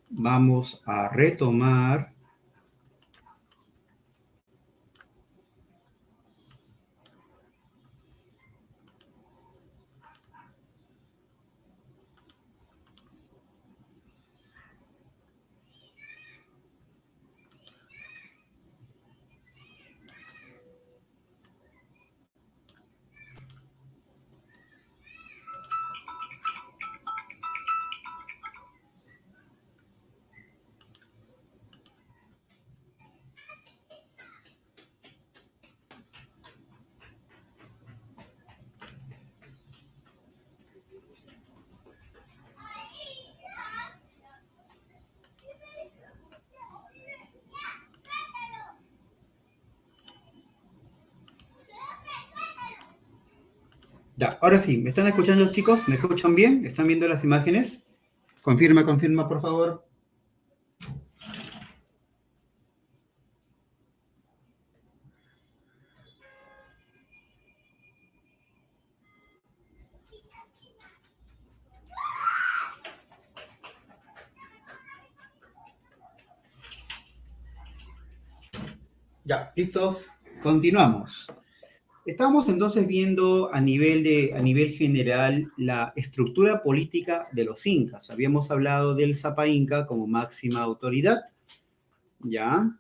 Vamos a retomar. Ya, ahora sí, ¿me están escuchando chicos? ¿Me escuchan bien? ¿Están viendo las imágenes? Confirma, confirma, por favor. Ya, listos. Continuamos. Estamos entonces viendo a nivel general la estructura política de los incas. Habíamos hablado del Sapa Inca como máxima autoridad, ¿ya?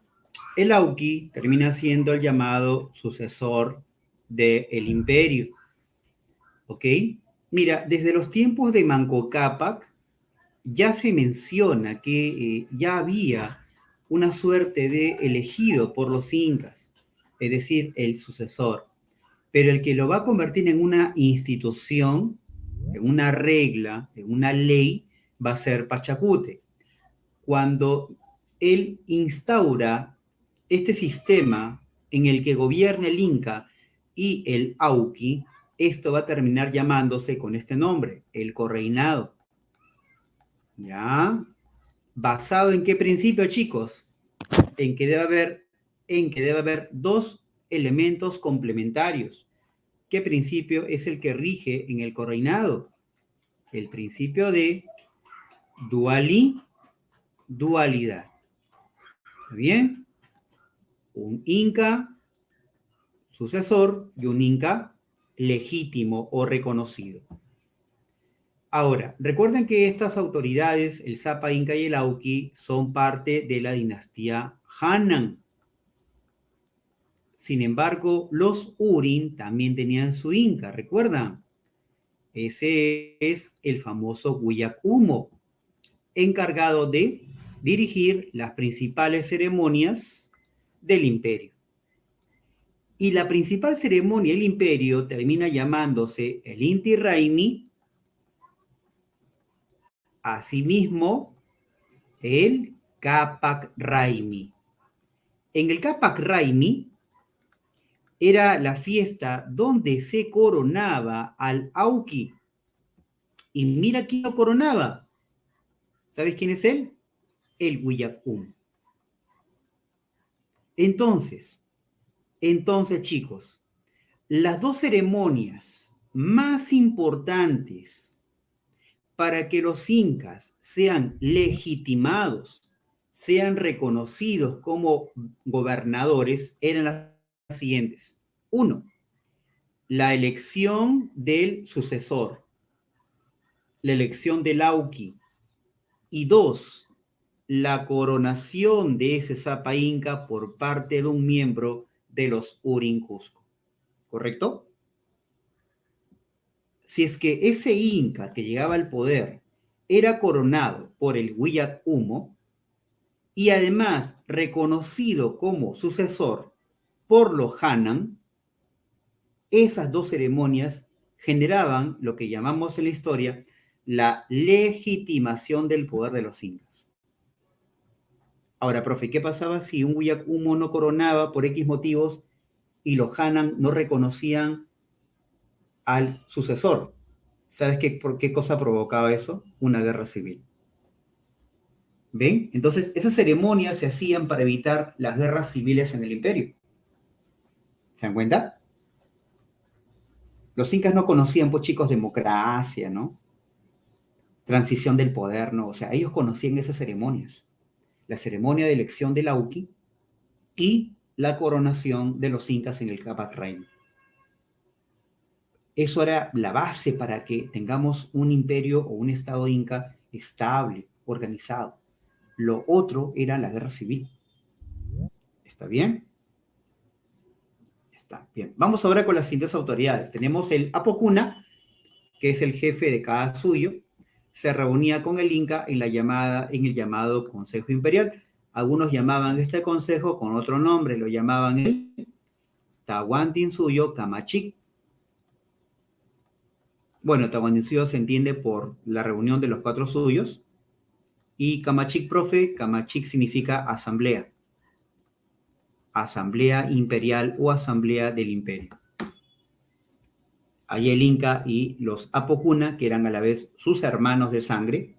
El Auqui termina siendo el llamado sucesor del imperio, ¿ok? Mira, desde los tiempos de Manco Cápac ya se menciona que ya había una suerte de elegido por los incas, es decir, el sucesor, pero el que lo va a convertir en una institución, en una regla, en una ley, va a ser Pachacute. Cuando él instaura este sistema en el que gobierna el Inca y el Auqui, esto va a terminar llamándose con este nombre, el correinado. ¿Ya? ¿Basado en qué principio, chicos? En que debe haber dos elementos complementarios. ¿Qué principio es el que rige en el correinado? El principio de dualidad. ¿Está bien? Un inca sucesor y un inca legítimo o reconocido. Ahora, recuerden que estas autoridades, el Sapa Inca y el Auqui, son parte de la dinastía Hanan. Sin embargo, los Urin también tenían su Inca, ¿recuerdan? Ese es el famoso Huillacumo, encargado de dirigir las principales ceremonias del imperio. Y la principal ceremonia del imperio termina llamándose el Inti Raymi, asimismo el Capac Raymi. En el Capac Raymi era la fiesta donde se coronaba al Auqui. Y mira quién lo coronaba. ¿Sabes quién es él? El Huillacum. Entonces, chicos, las dos ceremonias más importantes para que los incas sean legitimados, sean reconocidos como gobernadores, eran las siguientes. Uno, la elección del sucesor, la elección del Auqui. Y dos, la coronación de ese Sapa Inca por parte de un miembro de los Urin Cusco. ¿Correcto? Si es que ese Inca que llegaba al poder era coronado por el Huillac Humo y además reconocido como sucesor por los Hanan, esas dos ceremonias generaban lo que llamamos en la historia la legitimación del poder de los incas. Ahora, profe, ¿qué pasaba si un Huillac Humo no coronaba por X motivos y los Hanan no reconocían al sucesor? ¿Sabes por qué cosa provocaba eso? Una guerra civil. ¿Ven? Entonces, esas ceremonias se hacían para evitar las guerras civiles en el imperio. ¿Se dan cuenta? Los incas no conocían, pues chicos, democracia, ¿no? transición del poder, ¿no? O sea, ellos conocían esas ceremonias. La ceremonia de elección del Auqui y la coronación de los incas en el Capac Reino. Eso era la base para que tengamos un imperio o un estado inca estable, organizado. Lo otro era la guerra civil. ¿Está bien? Está bien. Vamos ahora con las siguientes autoridades. Tenemos el Apocuna, que es el jefe de cada suyo. Se reunía con el Inca en el llamado Consejo Imperial. Algunos llamaban este consejo con otro nombre, lo llamaban el Tahuantinsuyo Camachic. Bueno, Tahuantinsuyo se entiende por la reunión de los cuatro suyos. Y Camachic, profe, Camachic significa asamblea. Asamblea imperial o asamblea del imperio. Ahí el Inca y los Apocuna, que eran a la vez sus hermanos de sangre.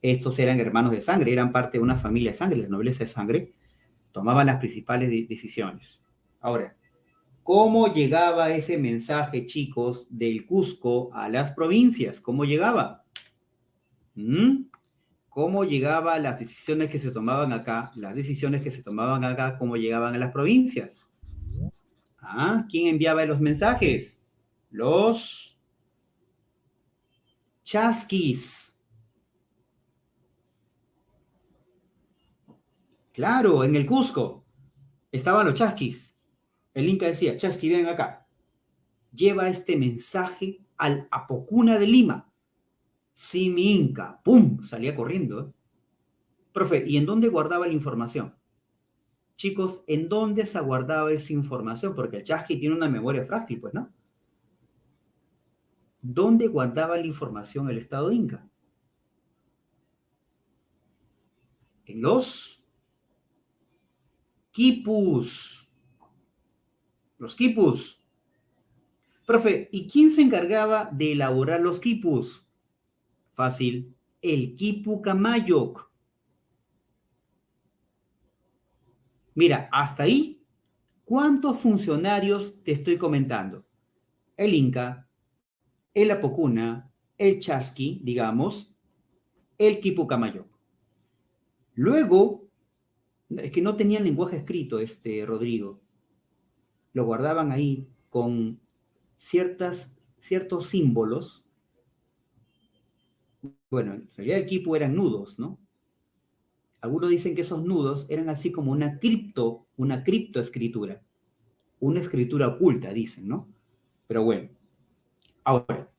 Estos eran hermanos de sangre, eran parte de una familia de sangre, la nobleza de sangre, tomaban las principales decisiones. Ahora, ¿cómo llegaba ese mensaje, chicos, del Cusco a las provincias? ¿Cómo llegaba? ¿Cómo llegaban las decisiones que se tomaban acá? Las decisiones que se tomaban acá, ¿cómo llegaban a las provincias? ¿Quién enviaba los mensajes? Los chasquis. Claro, en el Cusco estaban los chasquis. El Inca decía, chasqui, ven acá. Lleva este mensaje al Apocuna de Lima. Sí, mi Inca. ¡Pum! Salía corriendo. Profe, ¿y en dónde guardaba la información? Chicos, ¿en dónde se guardaba esa información? Porque el chasqui tiene una memoria frágil, pues, ¿no? ¿Dónde guardaba la información el Estado Inca? En los quipus. Los quipus. Profe, ¿y quién se encargaba de elaborar los quipus? Fácil, el quipu Camayoc. Mira, hasta ahí, ¿cuántos funcionarios te estoy comentando? El Inca, el Apocuna, el Chasqui, digamos, el quipu Camayoc. Luego, es que no tenían lenguaje escrito, Rodrigo. Lo guardaban ahí con ciertos símbolos. Bueno, en realidad el quipu eran nudos, ¿no? Algunos dicen que esos nudos eran así como una criptoescritura, una escritura oculta, dicen, ¿no? Pero bueno, ahora,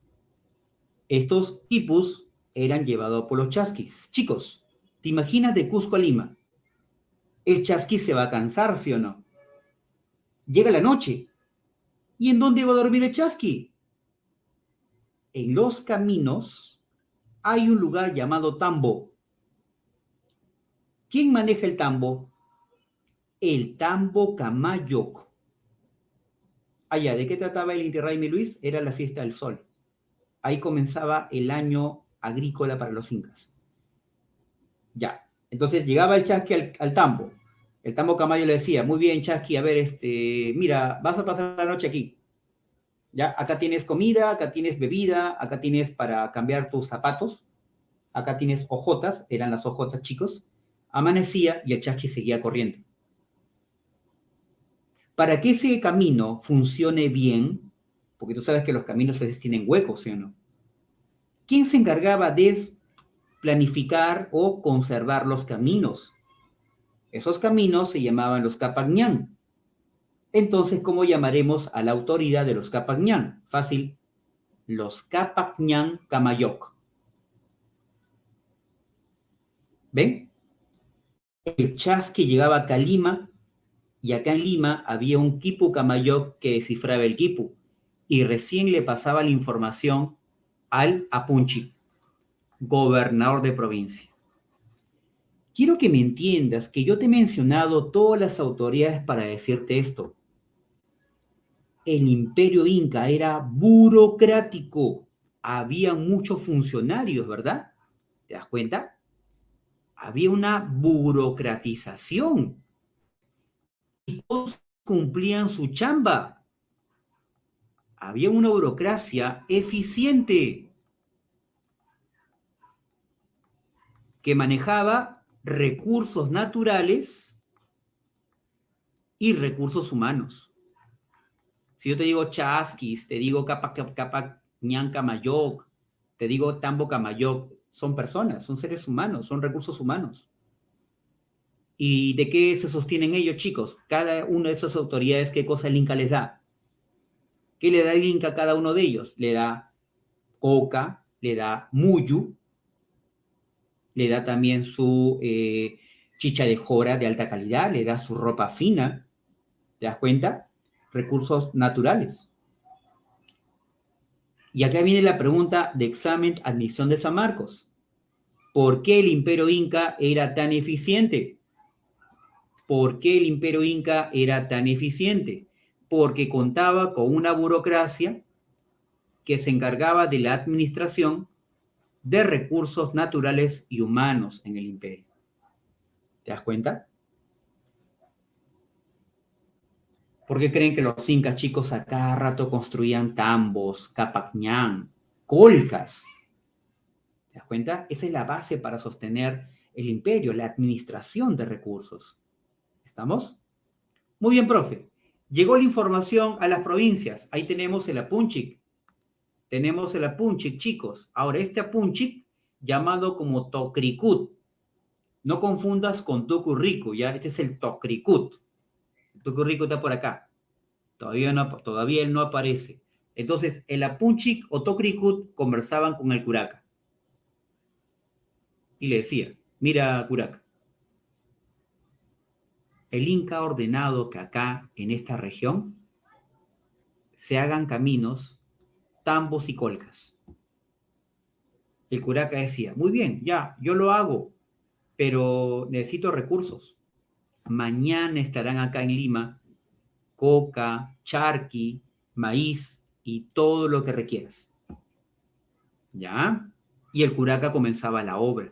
estos quipus eran llevados por los chasquis. Chicos, ¿te imaginas de Cusco a Lima? El chasqui se va a cansar, ¿sí o no? Llega la noche. ¿Y en dónde va a dormir el chasqui? En los caminos hay un lugar llamado tambo. ¿Quién maneja el tambo? El tambo Camayoc. Allá, ¿de qué trataba el Inti Raymi Luis? Era la fiesta del sol. Ahí comenzaba el año agrícola para los incas. Ya, entonces llegaba el chasqui al tambo. El tambo Camayo le decía, muy bien, chasqui, a ver, mira, vas a pasar la noche aquí. Ya, acá tienes comida, acá tienes bebida, acá tienes para cambiar tus zapatos, acá tienes hojotas, eran las hojotas, chicos. Amanecía y el chasqui seguía corriendo. Para que ese camino funcione bien, porque tú sabes que los caminos a veces tienen huecos, ¿sí o no? ¿Quién se encargaba de planificar o conservar los caminos? Esos caminos se llamaban los Capagñán. Entonces, ¿cómo llamaremos a la autoridad de los Capagñán? Fácil, los Capagñán Camayoc. ¿Ven? El chasqui llegaba acá a Lima y acá en Lima había un quipu Camayoc que descifraba el quipu y recién le pasaba la información al Apunchi, gobernador de provincia. Quiero que me entiendas que yo te he mencionado todas las autoridades para decirte esto. El imperio inca era burocrático. Había muchos funcionarios, ¿verdad? ¿Te das cuenta? Había una burocratización y todos cumplían su chamba. Había una burocracia eficiente. que manejaba recursos naturales y recursos humanos. Si yo te digo Chasquis, te digo Capac Ñanca Mayoc, te digo Tambo Camayoc, son personas, son seres humanos, son recursos humanos. ¿Y de qué se sostienen ellos, chicos? Cada una de esas autoridades, ¿qué cosa el Inca les da? ¿Qué le da el Inca a cada uno de ellos? Le da coca, le da muyu, le da también su chicha de jora de alta calidad, le da su ropa fina, ¿te das cuenta? Recursos naturales. Y acá viene la pregunta de examen admisión de San Marcos. ¿Por qué el imperio inca era tan eficiente? ¿Por qué el imperio inca era tan eficiente? Porque contaba con una burocracia que se encargaba de la administración de recursos naturales y humanos en el imperio. ¿Te das cuenta? ¿Por qué creen que los incas, chicos, a cada rato construían tambos, capacñán, colcas? ¿Te das cuenta? Esa es la base para sostener el imperio, la administración de recursos. ¿Estamos? Muy bien, profe. Llegó la información a las provincias. Ahí tenemos el Apunchic. Tenemos el Apunchic, chicos. Ahora, este Apunchic, llamado como Tocricut. No confundas con Tucurricu, ¿ya? Este es el Tocricut. El Tucurricu está por acá. Todavía él no aparece. Entonces, el Apunchic o Tocricut conversaban con el Curaca. Y le decía, mira, Curaca, el Inca ha ordenado que acá, en esta región, se hagan caminos, tambos y colcas. El Curaca decía, muy bien, ya, yo lo hago, pero necesito recursos. Mañana estarán acá en Lima coca, charqui, maíz y todo lo que requieras. ¿Ya? Y el Curaca comenzaba la obra.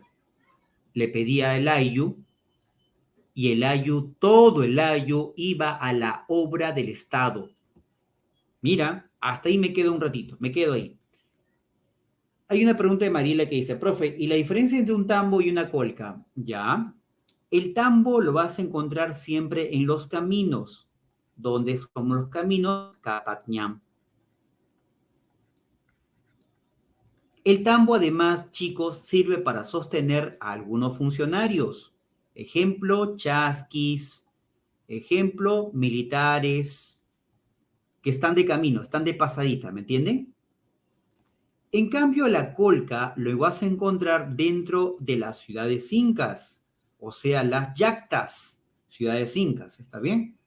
Le pedía el ayu y el ayu, todo el ayu iba a la obra del Estado. Mira, hasta ahí me quedo un ratito, me quedo ahí. Hay una pregunta de Mariela que dice, profe, ¿y la diferencia entre un tambo y una colca? Ya, el tambo lo vas a encontrar siempre en los caminos, donde son los caminos Capacñam. El tambo, además, chicos, sirve para sostener a algunos funcionarios. Ejemplo, chasquis, ejemplo, militares, que están de camino, están de pasadita, ¿me entienden? En cambio, la colca lo vas a encontrar dentro de las ciudades incas, o sea, las yactas, ciudades incas, ¿está bien?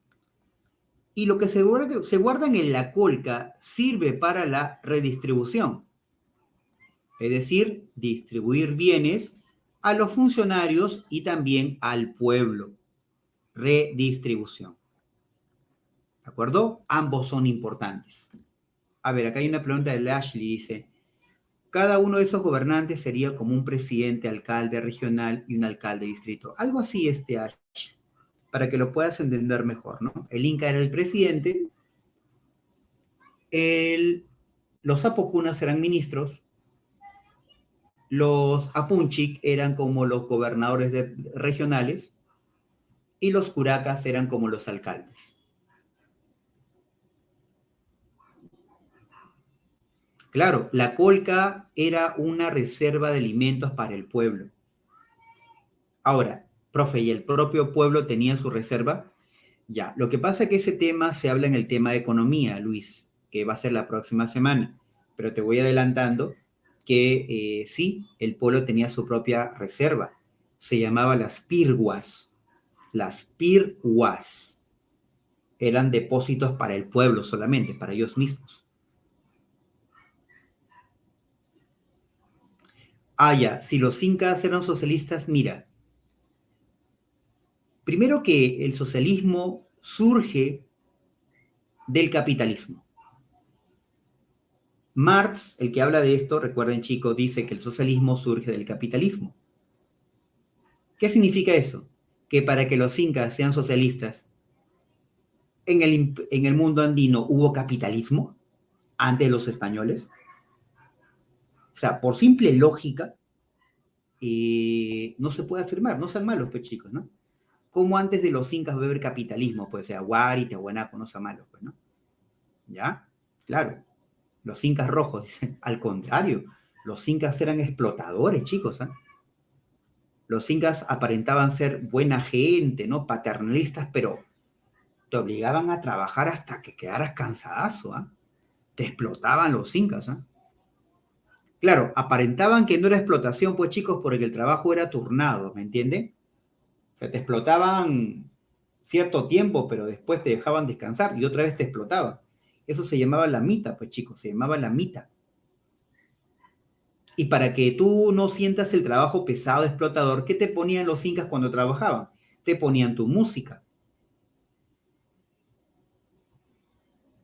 Y lo que se guardan en la colca sirve para la redistribución, es decir, distribuir bienes a los funcionarios y también al pueblo. Redistribución. ¿De acuerdo? Ambos son importantes. A ver, acá hay una pregunta de Ashley, dice, cada uno de esos gobernantes sería como un presidente, alcalde regional y un alcalde distrito. Algo así, Ashley, para que lo puedas entender mejor, ¿no? El Inca era el presidente, los apocunas eran ministros, los apunchic eran como los gobernadores regionales y los curacas eran como los alcaldes. Claro, la colca era una reserva de alimentos para el pueblo. Ahora, profe, ¿y el propio pueblo tenía su reserva? Ya, lo que pasa es que ese tema se habla en el tema de economía, Luis, que va a ser la próxima semana, pero te voy adelantando que sí, el pueblo tenía su propia reserva. Se llamaba las pirguas. Las pirguas eran depósitos para el pueblo solamente, para ellos mismos. Ah, ya, si los incas eran socialistas, mira, primero que el socialismo surge del capitalismo. Marx, el que habla de esto, recuerden chicos, dice que el socialismo surge del capitalismo. ¿Qué significa eso? Que para que los incas sean socialistas, en el mundo andino hubo capitalismo antes de los españoles. O sea, por simple lógica, no se puede afirmar, no sean malos, pues chicos, ¿no? Como antes de los incas va a haber capitalismo, pues sea Huari, Tiahuanaco, no sean malos, pues, ¿no? ¿Ya? Claro, los incas rojos, dicen, al contrario, los incas eran explotadores, chicos, ¿eh? Los incas aparentaban ser buena gente, ¿no? Paternalistas, pero te obligaban a trabajar hasta que quedaras cansadazo, ¿ah? Te explotaban los incas, ¿ah? Claro, aparentaban que no era explotación, pues chicos, porque el trabajo era turnado, ¿me entienden? O sea, te explotaban cierto tiempo, pero después te dejaban descansar y otra vez te explotaban. Eso se llamaba la mita, pues chicos, se llamaba la mita. Y para que tú no sientas el trabajo pesado, explotador, ¿qué te ponían los incas cuando trabajaban? Te ponían tu música.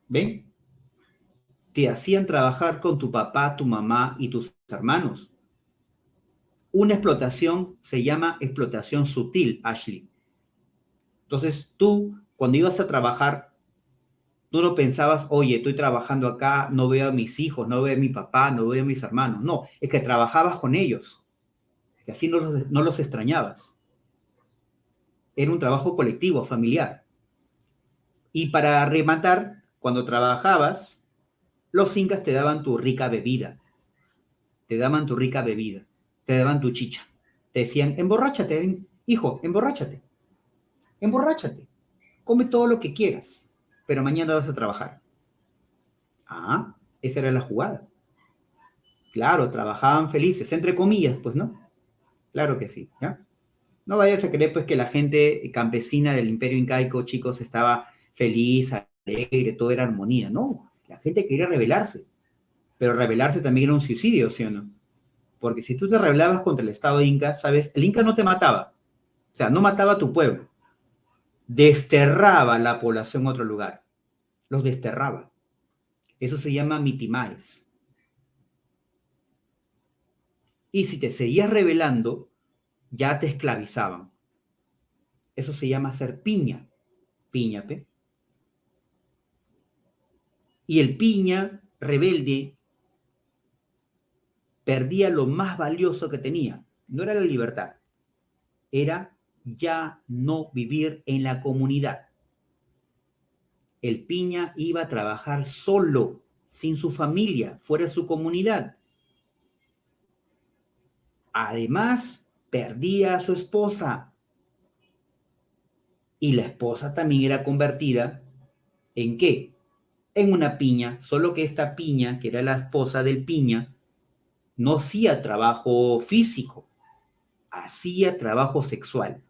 ¿Ven? Te hacían trabajar con tu papá, tu mamá y tus hermanos. Una explotación se llama explotación sutil, Ashley. Entonces tú, cuando ibas a trabajar, tú no pensabas, oye, estoy trabajando acá, no veo a mis hijos, no veo a mi papá, no veo a mis hermanos. No, es que trabajabas con ellos, que así no los extrañabas. Era un trabajo colectivo, familiar. Y para rematar, cuando trabajabas, los incas te daban tu rica bebida, te daban tu rica bebida, te daban tu chicha. Te decían, emborráchate, hijo, emborráchate, emborráchate, come todo lo que quieras, pero mañana vas a trabajar. Ah, esa era la jugada. Claro, trabajaban felices, entre comillas, pues, ¿no? Claro que sí, ¿ya? No vayas a creer, pues, que la gente campesina del Imperio Incaico, chicos, estaba feliz, alegre, todo era armonía. No, la gente quería rebelarse, pero rebelarse también era un suicidio, ¿sí o no? Porque si tú te rebelabas contra el Estado Inca, ¿sabes? El Inca no te mataba, o sea, no mataba a tu pueblo, desterraba a la población a otro lugar, los desterraba. Eso se llama mitimaes. Y si te seguías rebelando, ya te esclavizaban. Eso se llama ser piña, piñape. Y el piña rebelde perdía lo más valioso que tenía. No era la libertad, era ya no vivir en la comunidad. El piña iba a trabajar solo, sin su familia, fuera de su comunidad. Además, perdía a su esposa. Y la esposa también era convertida ¿en qué? En una piña, solo que esta piña, que era la esposa del piña, no hacía trabajo físico, hacía trabajo sexual.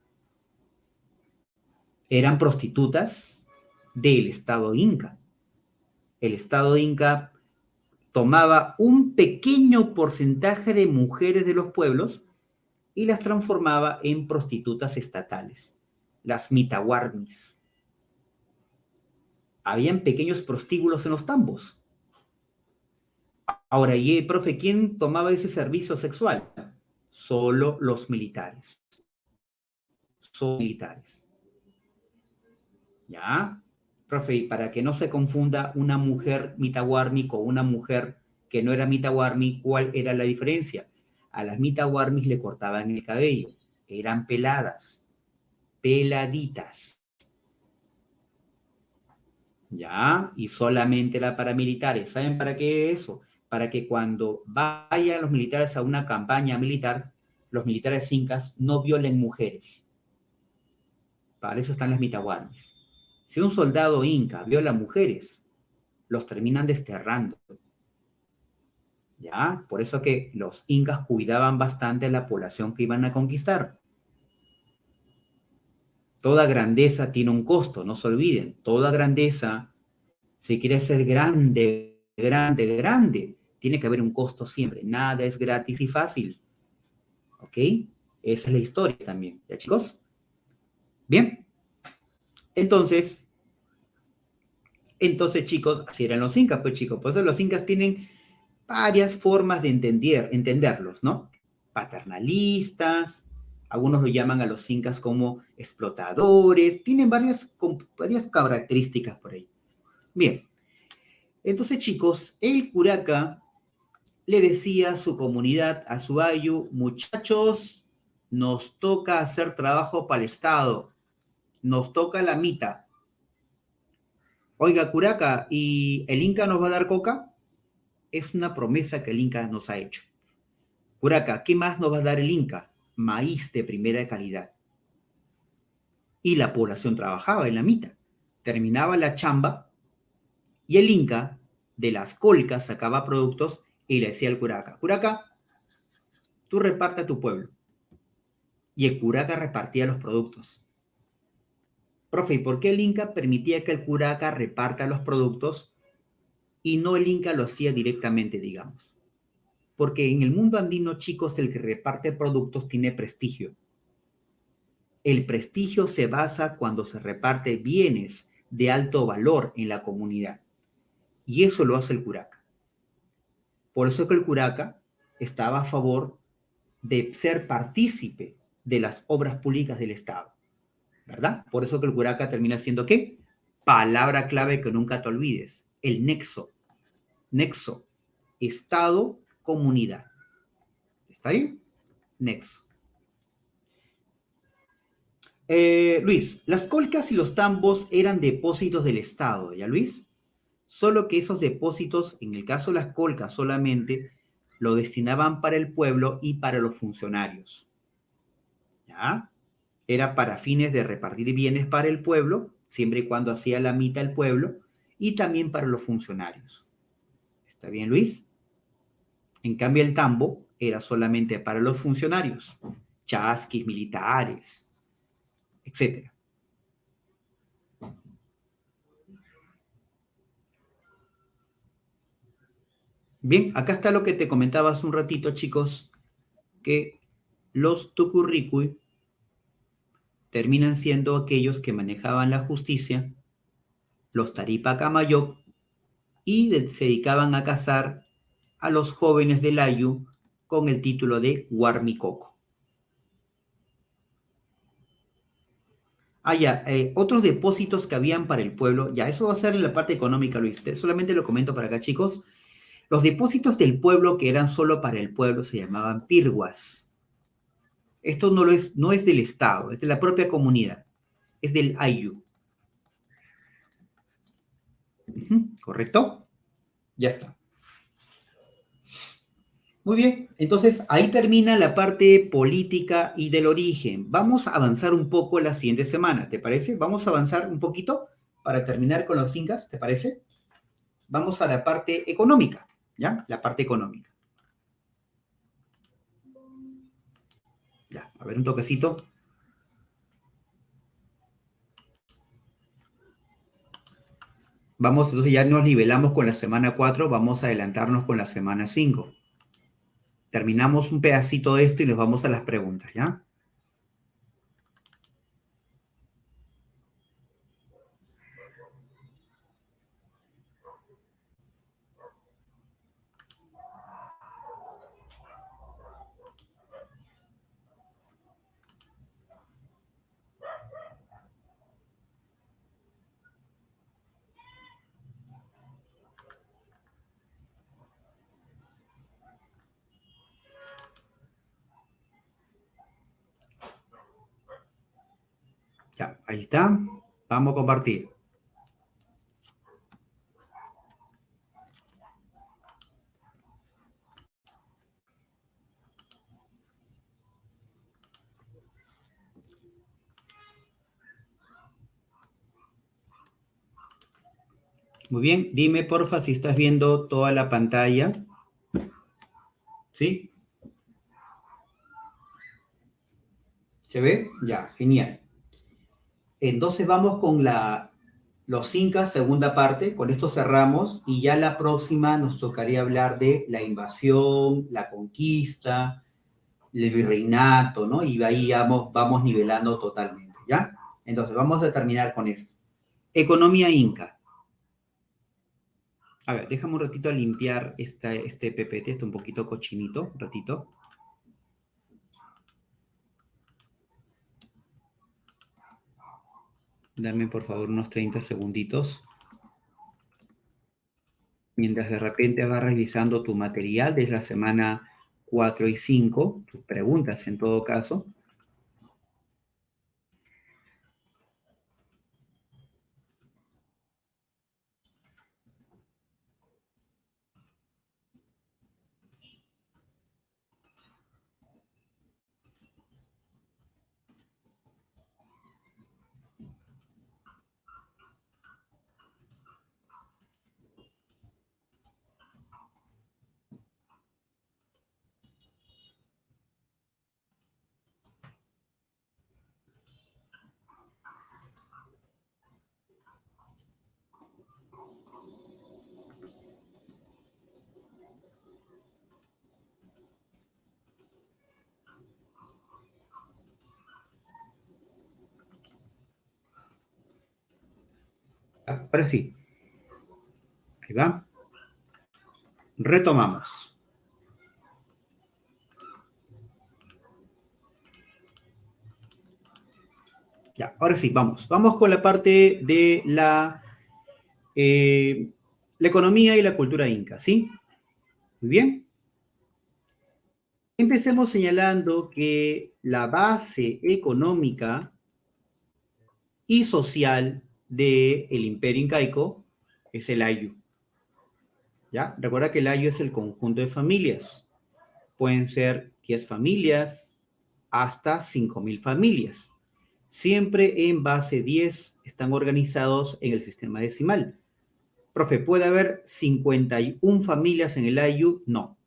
Eran prostitutas del Estado Inca. El Estado Inca tomaba un pequeño porcentaje de mujeres de los pueblos y las transformaba en prostitutas estatales, las mitahuarmis. Habían pequeños prostíbulos en los tambos. Ahora, y profe, ¿quién tomaba ese servicio sexual? Solo los militares. Solo militares. ¿Ya? Profe, y para que no se confunda una mujer mitahuarmi con una mujer que no era mitahuarmi, ¿cuál era la diferencia? A las mitahuarmis le cortaban el cabello. Eran peladas, peladitas. ¿Ya? Y solamente era para militares. ¿Saben para qué es eso? Para que cuando vayan los militares a una campaña militar, los militares incas no violen mujeres. Para eso están las mitahuarmis. Si un soldado inca viola mujeres, los terminan desterrando. ¿Ya? Por eso que los incas cuidaban bastante a la población que iban a conquistar. Toda grandeza tiene un costo, no se olviden. Toda grandeza, si quiere ser grande, grande, grande, tiene que haber un costo siempre. Nada es gratis y fácil. ¿Ok? Esa es la historia también. ¿Ya, chicos? Bien. Entonces, chicos, así eran los incas, pues, chicos. Por eso los incas tienen varias formas de entenderlos, ¿no? Paternalistas, algunos lo llaman a los incas como explotadores, tienen varias características por ahí. Bien, entonces chicos, el curaca le decía a su comunidad, a su ayu, muchachos, nos toca hacer trabajo para el Estado, nos toca la mitad. Oiga, Curaca, ¿y el Inca nos va a dar coca? Es una promesa que el Inca nos ha hecho. Curaca, ¿qué más nos va a dar el Inca? Maíz de primera calidad. Y la población trabajaba en la mitad. Terminaba la chamba y el Inca de las colcas sacaba productos y le decía al Curaca, Curaca, tú reparte a tu pueblo. Y el Curaca repartía los productos. Profe, ¿y por qué el Inca permitía que el Curaca reparta los productos y no el Inca lo hacía directamente, digamos? Porque en el mundo andino, chicos, el que reparte productos tiene prestigio. El prestigio se basa cuando se reparte bienes de alto valor en la comunidad. Y eso lo hace el Curaca. Por eso es que el Curaca estaba a favor de ser partícipe de las obras públicas del Estado, ¿verdad? Por eso que el Curaca termina siendo ¿qué? Palabra clave que nunca te olvides, el nexo. Nexo, Estado, comunidad. ¿Está bien? Nexo. Luis, las colcas y los tambos eran depósitos del Estado, ¿ya Luis? Solo que esos depósitos, en el caso de las colcas solamente, lo destinaban para el pueblo y para los funcionarios. ¿Ya? Era para fines de repartir bienes para el pueblo, siempre y cuando hacía la mitad el pueblo, y también para los funcionarios. ¿Está bien, Luis? En cambio, el tambo era solamente para los funcionarios, chasquis militares, etcétera. Bien, acá está lo que te comentaba hace un ratito, chicos, que los tucurricui terminan siendo aquellos que manejaban la justicia, los taripa camayoc, y se dedicaban a cazar a los jóvenes del Ayu con el título de Huarmicoco. Ya, otros depósitos que habían para el pueblo, ya, eso va a ser en la parte económica, Luis, solamente lo comento para acá, chicos. Los depósitos del pueblo que eran solo para el pueblo se llamaban pirguas. Esto no es del Estado, es de la propia comunidad, es del Ayu. ¿Correcto? Ya está. Muy bien, entonces ahí termina la parte política y del origen. Vamos a avanzar un poco la siguiente semana, ¿te parece? Vamos a avanzar un poquito para terminar con los incas, ¿te parece? Vamos a la parte económica, ¿ya? La parte económica. Ya, a ver un toquecito. Vamos, entonces ya nos nivelamos con la semana 4, vamos a adelantarnos con la semana 5. Terminamos un pedacito de esto y nos vamos a las preguntas, ¿ya? Ya, ahí está. Vamos a compartir. Muy bien, dime porfa si estás viendo toda la pantalla. ¿Sí? ¿Se ve? Ya, genial. Entonces vamos con los incas, segunda parte. Con esto cerramos y ya la próxima nos tocaría hablar de la invasión, la conquista, el virreinato, ¿no? Y ahí vamos nivelando totalmente, ¿ya? Entonces vamos a terminar con esto. Economía inca. A ver, déjame un ratito a limpiar este PPT, está un poquito cochinito, un ratito. Dame por favor unos 30 segunditos. Mientras de repente vas revisando tu material de la semana 4 y 5, tus preguntas en todo caso. Ahora sí, ahí va. Retomamos. Ya, ahora sí, vamos. Vamos con la parte de la economía y la cultura inca, ¿sí? Muy bien. Empecemos señalando que la base económica y social del imperio incaico es el ayu. ¿Ya? Recuerda que el ayu es el conjunto de familias. Pueden ser 10 familias hasta 5.000 familias. Siempre en base 10 están organizados en el sistema decimal. Profe, ¿puede haber 51 familias en el ayu? No.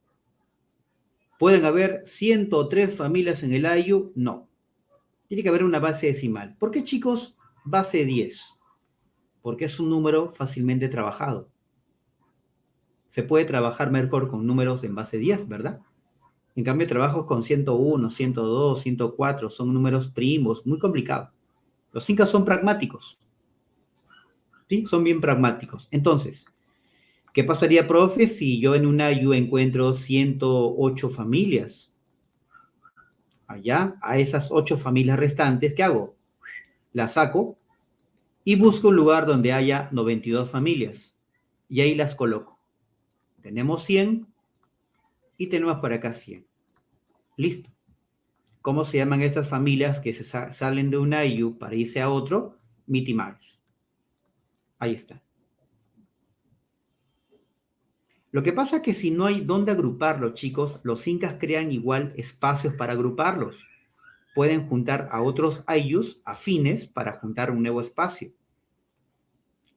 ¿Pueden haber 103 familias en el ayu? No. Tiene que haber una base decimal. ¿Por qué, chicos? Base 10. Porque es un número fácilmente trabajado. Se puede trabajar mejor con números en base 10, ¿verdad? En cambio, trabajos con 101, 102, 104 son números primos, muy complicados. Los incas son pragmáticos, ¿sí? Son bien pragmáticos. Entonces, ¿qué pasaría, profe, si yo en un ayu encuentro 108 familias? Allá, a esas 8 familias restantes, ¿qué hago? Las saco y busco un lugar donde haya 92 familias. Y ahí las coloco. Tenemos 100 y tenemos por acá 100. Listo. ¿Cómo se llaman estas familias que salen de un ayu para irse a otro? Mitimaes. Ahí está. Lo que pasa es que si no hay dónde agruparlos, chicos, los incas crean igual espacios para agruparlos. Pueden juntar a otros ayllus afines para juntar un nuevo espacio.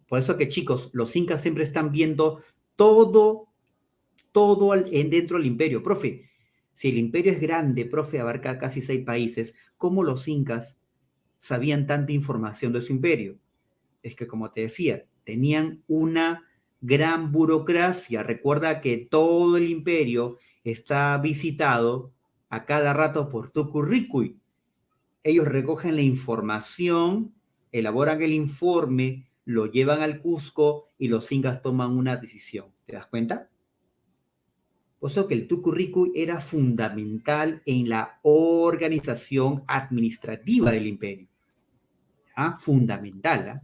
Por eso que, chicos, los incas siempre están viendo todo, dentro del imperio. Profe, si el imperio es grande, profe, abarca casi 6 países, ¿cómo los incas sabían tanta información de su imperio? Es que, como te decía, tenían una gran burocracia. Recuerda que todo el imperio está visitado a cada rato por Tucurricuy. Ellos recogen la información, elaboran el informe, lo llevan al Cusco y los incas toman una decisión. ¿Te das cuenta? Por eso que el Tucurricuy era fundamental en la organización administrativa del imperio. ¿Ah? Fundamental. ¿Ah?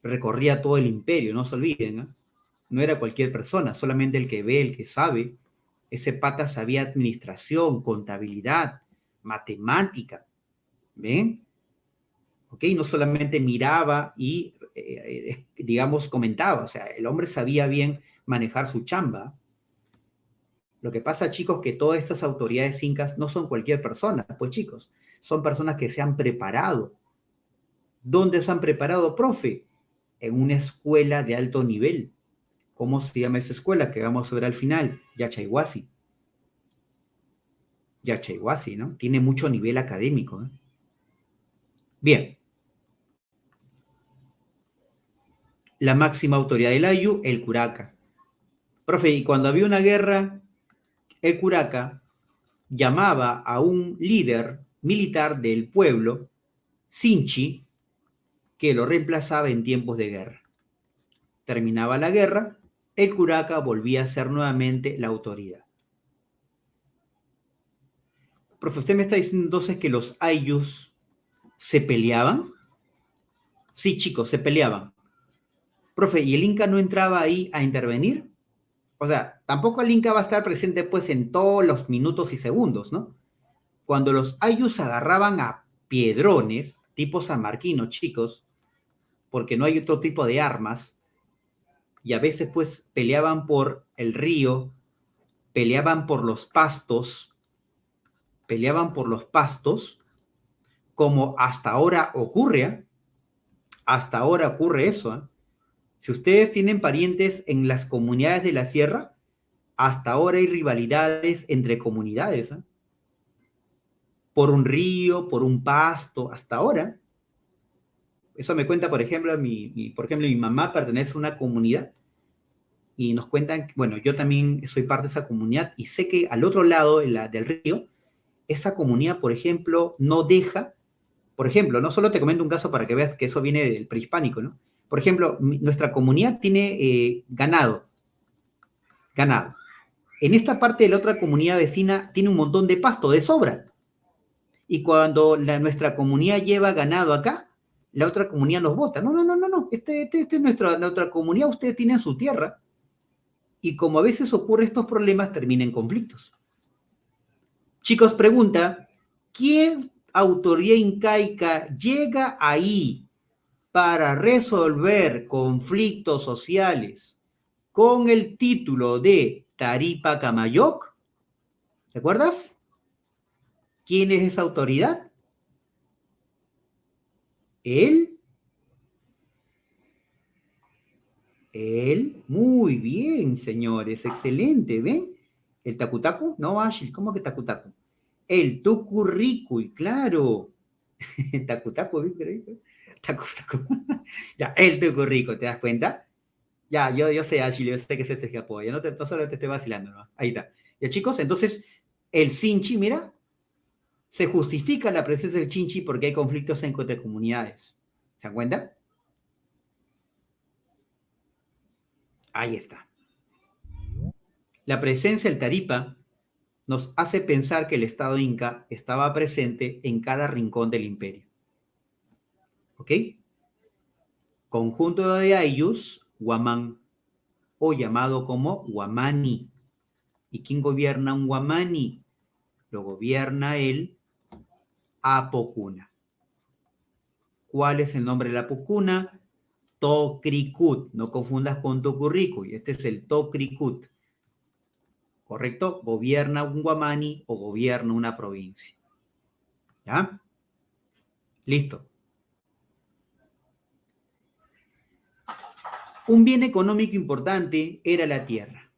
Recorría todo el imperio, no se olviden. ¿Ah? No era cualquier persona, solamente el que ve, el que sabe. Ese pata sabía administración, contabilidad, matemática. ¿Ven? ¿Ok? No solamente miraba y, digamos, comentaba. O sea, el hombre sabía bien manejar su chamba. Lo que pasa, chicos, que todas estas autoridades incas no son cualquier persona, pues chicos, son personas que se han preparado. ¿Dónde se han preparado, profe? En una escuela de alto nivel. ¿Cómo se llama esa escuela que vamos a ver al final? Yachayhuasi. Yachayhuasi, ¿no? Tiene mucho nivel académico. ¿Eh? Bien. La máxima autoridad del Ayu, el curaca. Profe, y cuando había una guerra, el curaca llamaba a un líder militar del pueblo, Sinchi, que lo reemplazaba en tiempos de guerra. Terminaba la guerra, el curaca volvía a ser nuevamente la autoridad. Profe, ¿usted me está diciendo entonces que los ayllus se peleaban? Sí, chicos, se peleaban. Profe, ¿y el Inca no entraba ahí a intervenir? O sea, tampoco el Inca va a estar presente pues en todos los minutos y segundos, ¿no? Cuando los ayllus agarraban a piedrones, tipo sanmarquinos, chicos, porque no hay otro tipo de armas, y a veces pues peleaban por el río, peleaban por los pastos, peleaban por los pastos, como hasta ahora ocurre eso, ¿eh? Si ustedes tienen parientes en las comunidades de la sierra, hasta ahora hay rivalidades entre comunidades, ¿eh? Por un río, por un pasto, hasta ahora. Eso me cuenta, por ejemplo, mi mamá pertenece a una comunidad y nos cuentan, bueno, yo también soy parte de esa comunidad y sé que al otro lado del río, esa comunidad, por ejemplo, no deja, por ejemplo, no solo te comento un caso para que veas que eso viene del prehispánico, ¿no? Por ejemplo, nuestra comunidad tiene ganado. En esta parte de la otra comunidad vecina tiene un montón de pasto de sobra. Y cuando nuestra comunidad lleva ganado acá, la otra comunidad nos vota. No, no, no, no, no. Este es nuestra comunidad, ustedes tienen su tierra. Y como a veces ocurre estos problemas, terminan en conflictos. Chicos, pregunta, ¿qué autoridad incaica llega ahí para resolver conflictos sociales con el título de Taripa Camayoc? ¿Te acuerdas? ¿Quién es esa autoridad? Él. Muy bien, señores, excelente, ¿ven? ¿El Takutaku? No, Ashil, ¿cómo que Takutaku? El Tucurricuy, claro. Takutaku, ¿viste? Takutaku. Ya, el Tucurrico, ¿te das cuenta? Ya, yo sé, Ashil, yo sé que se escapó, ya no solo te estoy vacilando, ¿no? Ahí está. Ya, chicos, entonces, el Sinchi, mira, se justifica la presencia del Chinchi porque hay conflictos entre comunidades. ¿Se dan cuenta? Ahí está. La presencia del Taripa nos hace pensar que el Estado inca estaba presente en cada rincón del imperio. ¿Ok? Conjunto de ayllus, Huamán, o llamado como Huamani. ¿Y quién gobierna un Huamani? Lo gobierna el Apocuna. ¿Cuál es el nombre de la Apocuna? Tocricut. No confundas con Tocurrico. Este es el Tocricut. ¿Correcto? Gobierna un Huamani o gobierna una provincia. ¿Ya? Listo. Un bien económico importante era la tierra.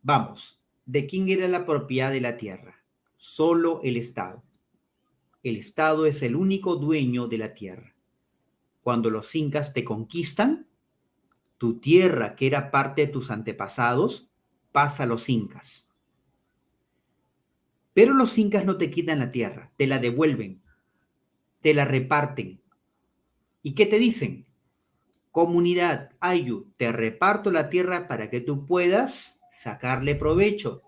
Vamos, ¿de quién era la propiedad de la tierra? Solo el Estado. El Estado es el único dueño de la tierra. Cuando los incas te conquistan, tu tierra, que era parte de tus antepasados, pasa a los incas. Pero los incas no te quitan la tierra, te la devuelven, te la reparten. ¿Y qué te dicen? Comunidad, Ayu, te reparto la tierra para que tú puedas sacarle provecho.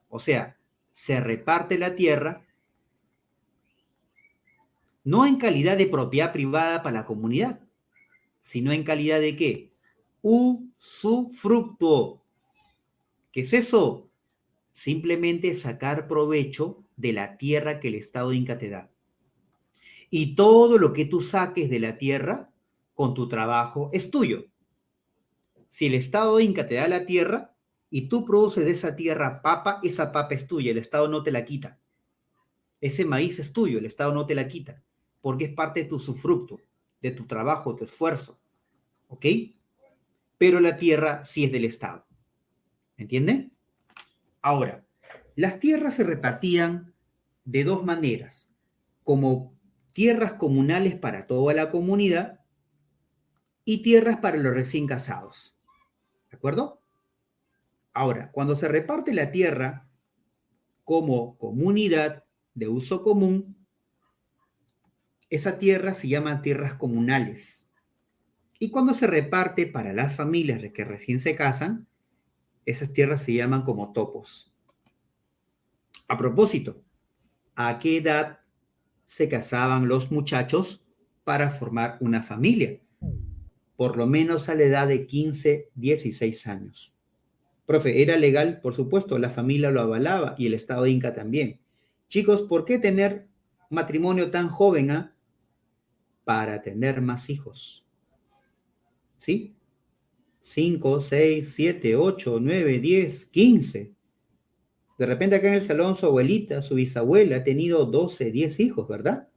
O sea, se reparte la tierra no en calidad de propiedad privada para la comunidad, sino en calidad de ¿qué? Usufructo. ¿Qué es eso? Simplemente sacar provecho de la tierra que el Estado Inca te da. Y todo lo que tú saques de la tierra con tu trabajo es tuyo. Si el Estado Inca te da la tierra y tú produces de esa tierra papa, esa papa es tuya, el Estado no te la quita. Ese maíz es tuyo, el Estado no te la quita, porque es parte de tu usufructo, de tu trabajo, tu esfuerzo. ¿Ok? Pero la tierra sí es del Estado. ¿Entienden? Ahora, las tierras se repartían de dos maneras, como tierras comunales para toda la comunidad y tierras para los recién casados. ¿De acuerdo? Ahora, cuando se reparte la tierra como comunidad de uso común, esa tierra se llama tierras comunales. Y cuando se reparte para las familias que recién se casan, esas tierras se llaman como topos. A propósito, ¿a qué edad se casaban los muchachos para formar una familia? por lo menos a la edad de 15, 16 años. Profe, ¿era legal? Por supuesto, la familia lo avalaba y el Estado Inca también. Chicos, ¿por qué tener matrimonio tan joven? Para tener más hijos. ¿Sí? 5, 6, 7, 8, 9, 10, 15. De repente acá en el salón su abuelita, su bisabuela ha tenido 12, 10 hijos, ¿verdad?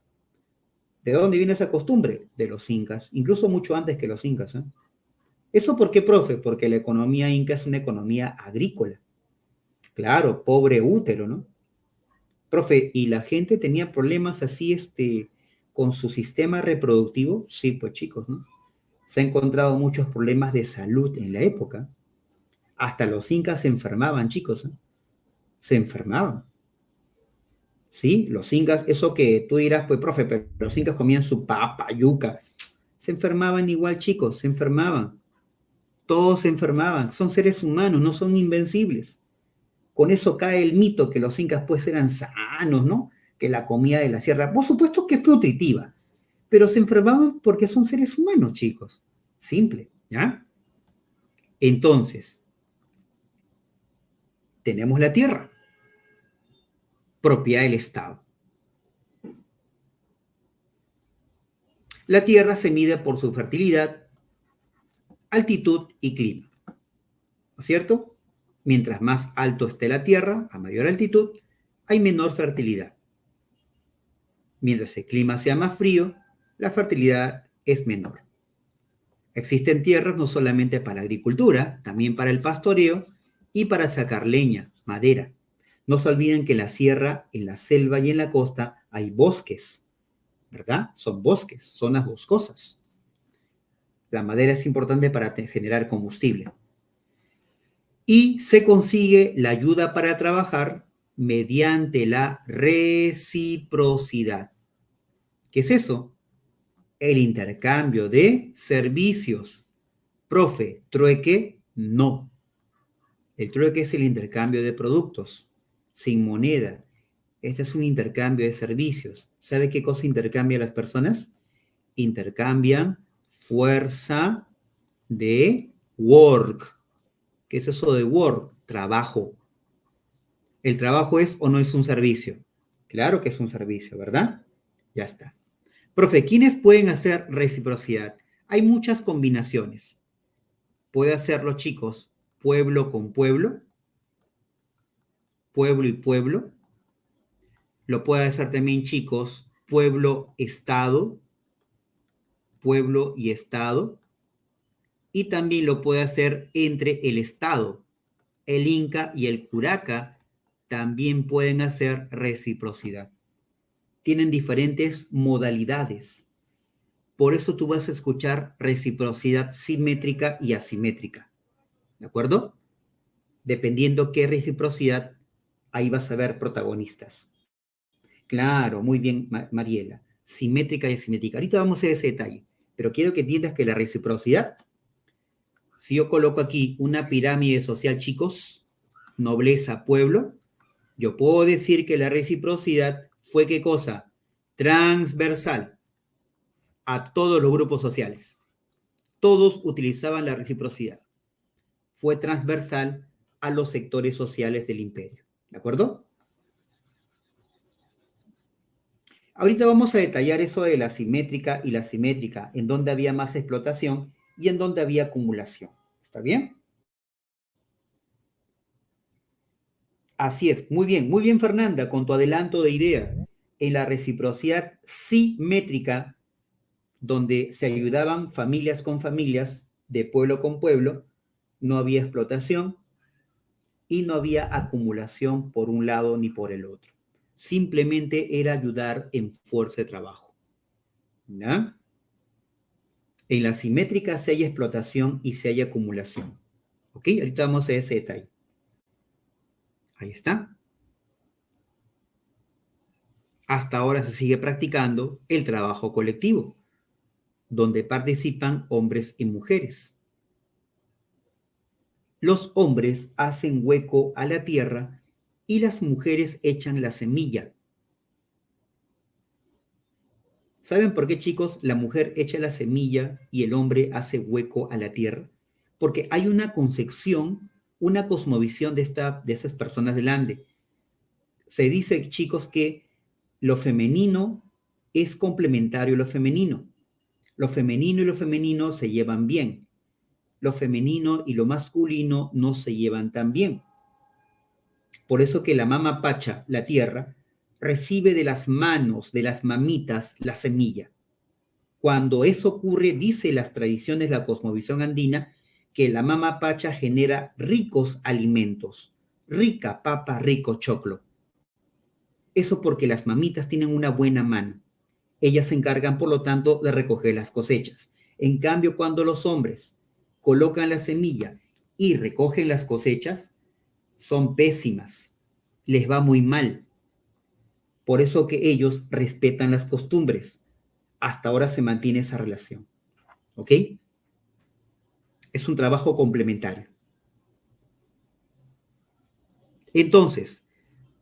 ¿De dónde viene esa costumbre? De los incas, incluso mucho antes que los incas. ¿Eso por qué, profe? Porque la economía inca es una economía agrícola. Claro, pobre útero, ¿no? Profe, ¿y la gente tenía problemas así, con su sistema reproductivo? Sí, pues chicos, ¿no? Se han encontrado muchos problemas de salud en la época. Hasta los incas se enfermaban, chicos, ¿eh? Se enfermaban. ¿Sí? Los incas, eso que tú dirás, pues, profe, pero los incas comían su papa, yuca. Se enfermaban igual, chicos, se enfermaban. Todos se enfermaban. Son seres humanos, no son invencibles. Con eso cae el mito que los incas, pues, eran sanos, ¿no? Que la comida de la sierra, por supuesto que es nutritiva, pero se enfermaban porque son seres humanos, chicos. Simple, ¿ya? Entonces, tenemos la tierra, propiedad del Estado. La tierra se mide por su fertilidad, altitud y clima, ¿no es cierto? Mientras más alto esté la tierra, a mayor altitud, hay menor fertilidad. Mientras el clima sea más frío, la fertilidad es menor. Existen tierras no solamente para la agricultura, también para el pastoreo y para sacar leña, madera. No se olviden que en la sierra, en la selva y en la costa hay bosques, ¿verdad? Son bosques, zonas boscosas. La madera es importante para generar combustible. Y se consigue la ayuda para trabajar mediante la reciprocidad. ¿Qué es eso? El intercambio de servicios. Profe, trueque, no. El trueque es el intercambio de productos, sin moneda. Este es un intercambio de servicios. ¿Sabe qué cosa intercambian las personas? Intercambian fuerza de work. ¿Qué es eso de work? Trabajo. ¿El trabajo es o no es un servicio? Claro que es un servicio, ¿verdad? Ya está. Profe, ¿quiénes pueden hacer reciprocidad? Hay muchas combinaciones. Puede hacerlo, chicos, pueblo con pueblo, pueblo y pueblo. Lo puede hacer también, chicos, pueblo-estado, pueblo y estado. Y también lo puede hacer entre el estado. El Inca y el Curaca también pueden hacer reciprocidad. Tienen diferentes modalidades. Por eso tú vas a escuchar reciprocidad simétrica y asimétrica. ¿De acuerdo? Dependiendo qué reciprocidad, ahí vas a ver protagonistas. Claro, muy bien, Mariela. Simétrica y asimétrica. Ahorita vamos a ese detalle. Pero quiero que entiendas que la reciprocidad, si yo coloco aquí una pirámide social, chicos, nobleza, pueblo, yo puedo decir que la reciprocidad fue ¿qué cosa? Transversal a todos los grupos sociales. Todos utilizaban la reciprocidad. Fue transversal a los sectores sociales del imperio. ¿De acuerdo? Ahorita vamos a detallar eso de la simétrica y la simétrica, en dónde había más explotación y en dónde había acumulación. ¿Está bien? Así es, muy bien Fernanda, con tu adelanto de idea. En la reciprocidad simétrica, donde se ayudaban familias con familias, de pueblo con pueblo, no había explotación y no había acumulación por un lado ni por el otro. Simplemente era ayudar en fuerza de trabajo. ¿Ya? En la simétrica se hay explotación y se hay acumulación. ¿Ok? Ahorita vamos a ese detalle. Ahí está. Hasta ahora se sigue practicando el trabajo colectivo, donde participan hombres y mujeres. Los hombres hacen hueco a la tierra y las mujeres echan la semilla. ¿Saben por qué, chicos, la mujer echa la semilla y el hombre hace hueco a la tierra? Porque hay una concepción, una cosmovisión de esas personas del Ande. Se dice, chicos, que lo femenino es complementario a lo femenino. Lo femenino y lo femenino se llevan bien. Lo femenino y lo masculino no se llevan tan bien. Por eso que la mama pacha, la tierra, recibe de las manos de las mamitas la semilla. Cuando eso ocurre, dice las tradiciones, la cosmovisión andina, que la mama pacha genera ricos alimentos, rica papa, rico choclo. Eso porque las mamitas tienen una buena mano. Ellas se encargan, por lo tanto, de recoger las cosechas. En cambio, cuando los hombres colocan la semilla y recogen las cosechas, son pésimas. Les va muy mal. Por eso que ellos respetan las costumbres. Hasta ahora se mantiene esa relación. ¿Ok? Es un trabajo complementario. Entonces,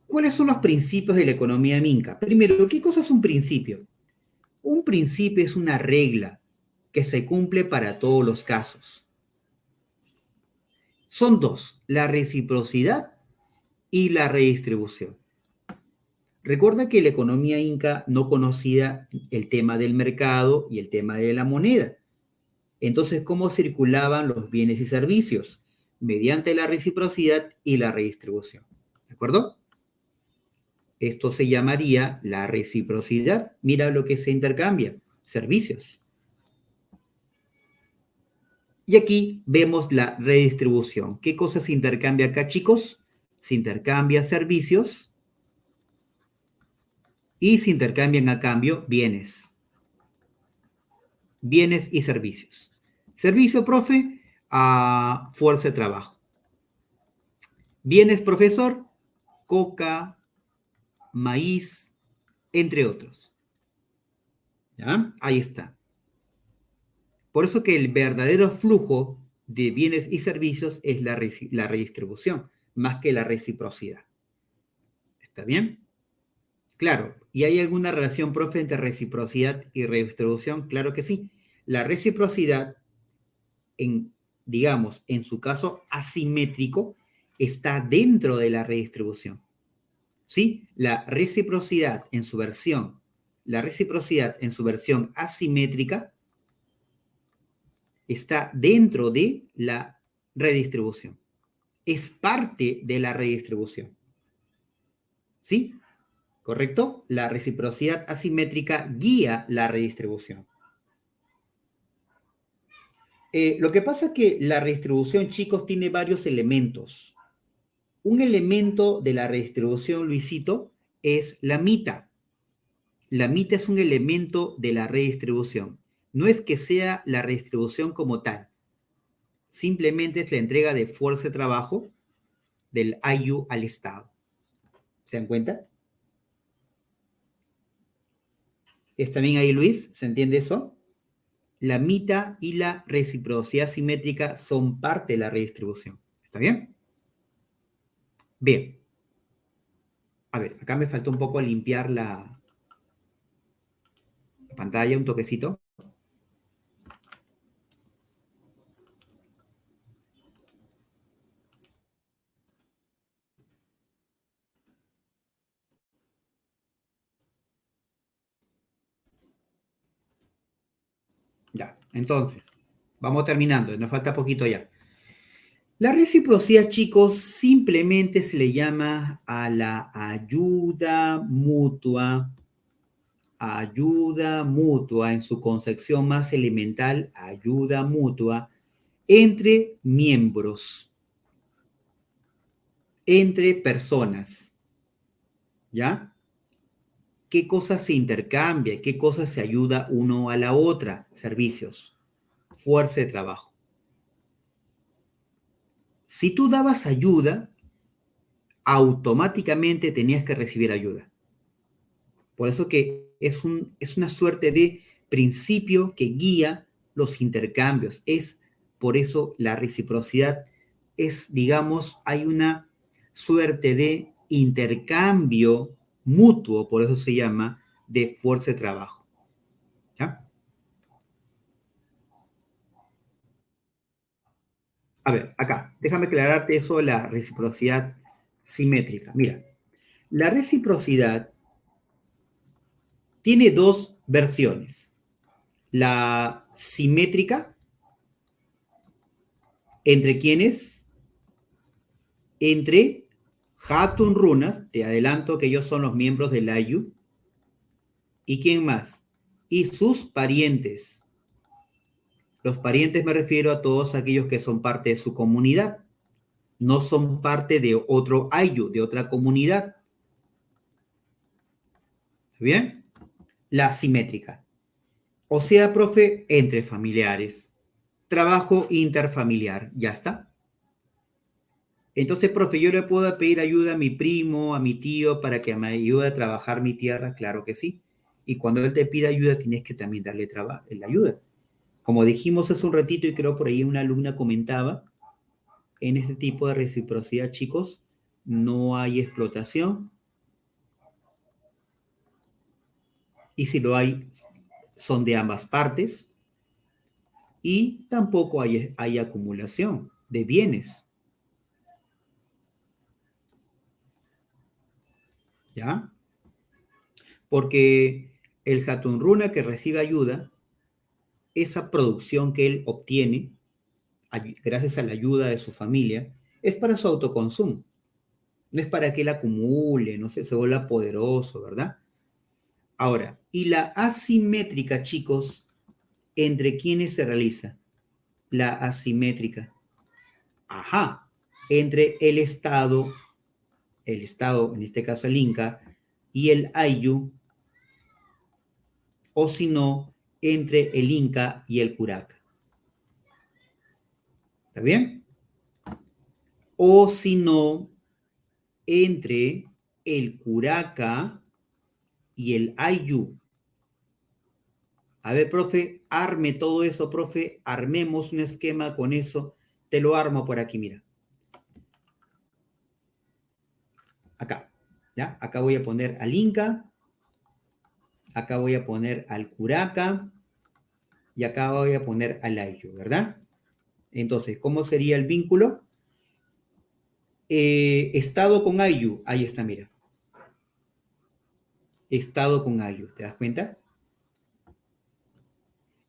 ¿cuáles son los principios de la economía minca? Primero, ¿qué cosa es un principio? Un principio es una regla que se cumple para todos los casos. Son dos, la reciprocidad y la redistribución. Recuerda que la economía inca no conocía el tema del mercado y el tema de la moneda. Entonces, ¿cómo circulaban los bienes y servicios? Mediante la reciprocidad y la redistribución. ¿De acuerdo? Esto se llamaría la reciprocidad. Mira lo que se intercambia, servicios. Y aquí vemos la redistribución. ¿Qué cosas se intercambia acá, chicos? Se intercambia servicios y se intercambian a cambio bienes. Bienes y servicios. Servicio, profe, a fuerza de trabajo. Bienes, profesor, coca, maíz, entre otros. ¿Ya? Ahí está. Por eso que el verdadero flujo de bienes y servicios es la redistribución, más que la reciprocidad. ¿Está bien? Claro. ¿Y hay alguna relación, profe, entre reciprocidad y redistribución? Claro que sí. La reciprocidad, digamos, en su caso asimétrico, está dentro de la redistribución. ¿Sí? La reciprocidad en su versión asimétrica está dentro de la redistribución. Es parte de la redistribución. ¿Sí? ¿Correcto? La reciprocidad asimétrica guía la redistribución. Lo que pasa es que la redistribución, chicos, tiene varios elementos. Un elemento de la redistribución, Luisito, es la mita. La mita es un elemento de la redistribución. No es que sea la redistribución como tal. Simplemente es la entrega de fuerza de trabajo del Ayu al Estado. ¿Se dan cuenta? ¿Está bien ahí, Luis? ¿Se entiende eso? La mita y la reciprocidad simétrica son parte de la redistribución. ¿Está bien? Bien. A ver, acá me faltó un poco limpiar la pantalla, un toquecito. Ya, entonces, vamos terminando, nos falta poquito ya. La reciprocidad, chicos, simplemente se le llama a la ayuda mutua en su concepción más elemental, ayuda mutua entre miembros, entre personas, ¿ya? ¿Qué cosas se intercambia? ¿Qué cosas se ayuda uno a la otra? Servicios, fuerza de trabajo. Si tú dabas ayuda, automáticamente tenías que recibir ayuda. Por eso que es una suerte de principio que guía los intercambios. Es por eso la reciprocidad es, digamos, hay una suerte de intercambio mutuo, por eso se llama, de fuerza de trabajo. A ver, acá, déjame aclararte eso de la reciprocidad simétrica. Mira, la reciprocidad tiene dos versiones. La simétrica, ¿entre quiénes? Entre Hatun Runas, te adelanto que ellos son los miembros del Ayu, ¿y quién más? Y sus parientes. Los parientes me refiero a todos aquellos que son parte de su comunidad, no son parte de otro Ayu, de otra comunidad. ¿Bien? La simétrica. O sea, profe, entre familiares. Trabajo interfamiliar. Ya está. Entonces, profe, ¿yo le puedo pedir ayuda a mi primo, a mi tío, para que me ayude a trabajar mi tierra? Claro que sí. Y cuando él te pida ayuda, tienes que también darle la ayuda. Como dijimos hace un ratito, y creo por ahí una alumna comentaba, en este tipo de reciprocidad, chicos, no hay explotación. Y si lo hay, son de ambas partes. Y tampoco hay acumulación de bienes. ¿Ya? Porque el Hatun Runa que recibe ayuda, esa producción que él obtiene, gracias a la ayuda de su familia, es para su autoconsumo. No es para que él acumule, no sé, se vuelva poderoso, ¿verdad? Ahora, y la asimétrica, chicos, ¿entre quiénes se realiza? La asimétrica. Ajá, entre el Estado, en este caso el Inca, y el Ayllu, o si no, entre el Inca y el Curaca. ¿Está bien? O si no, entre el Curaca y el Ayllu. A ver, profe, arme todo eso, profe, armemos un esquema con eso. Te lo armo por aquí, mira. Acá, ¿ya? Acá voy a poner al Inca, acá voy a poner al Curaca y acá voy a poner al Ayllu, ¿verdad? Entonces, ¿cómo sería el vínculo? Estado con Ayllu, ahí está, mira. Estado con Ayllu, ¿te das cuenta?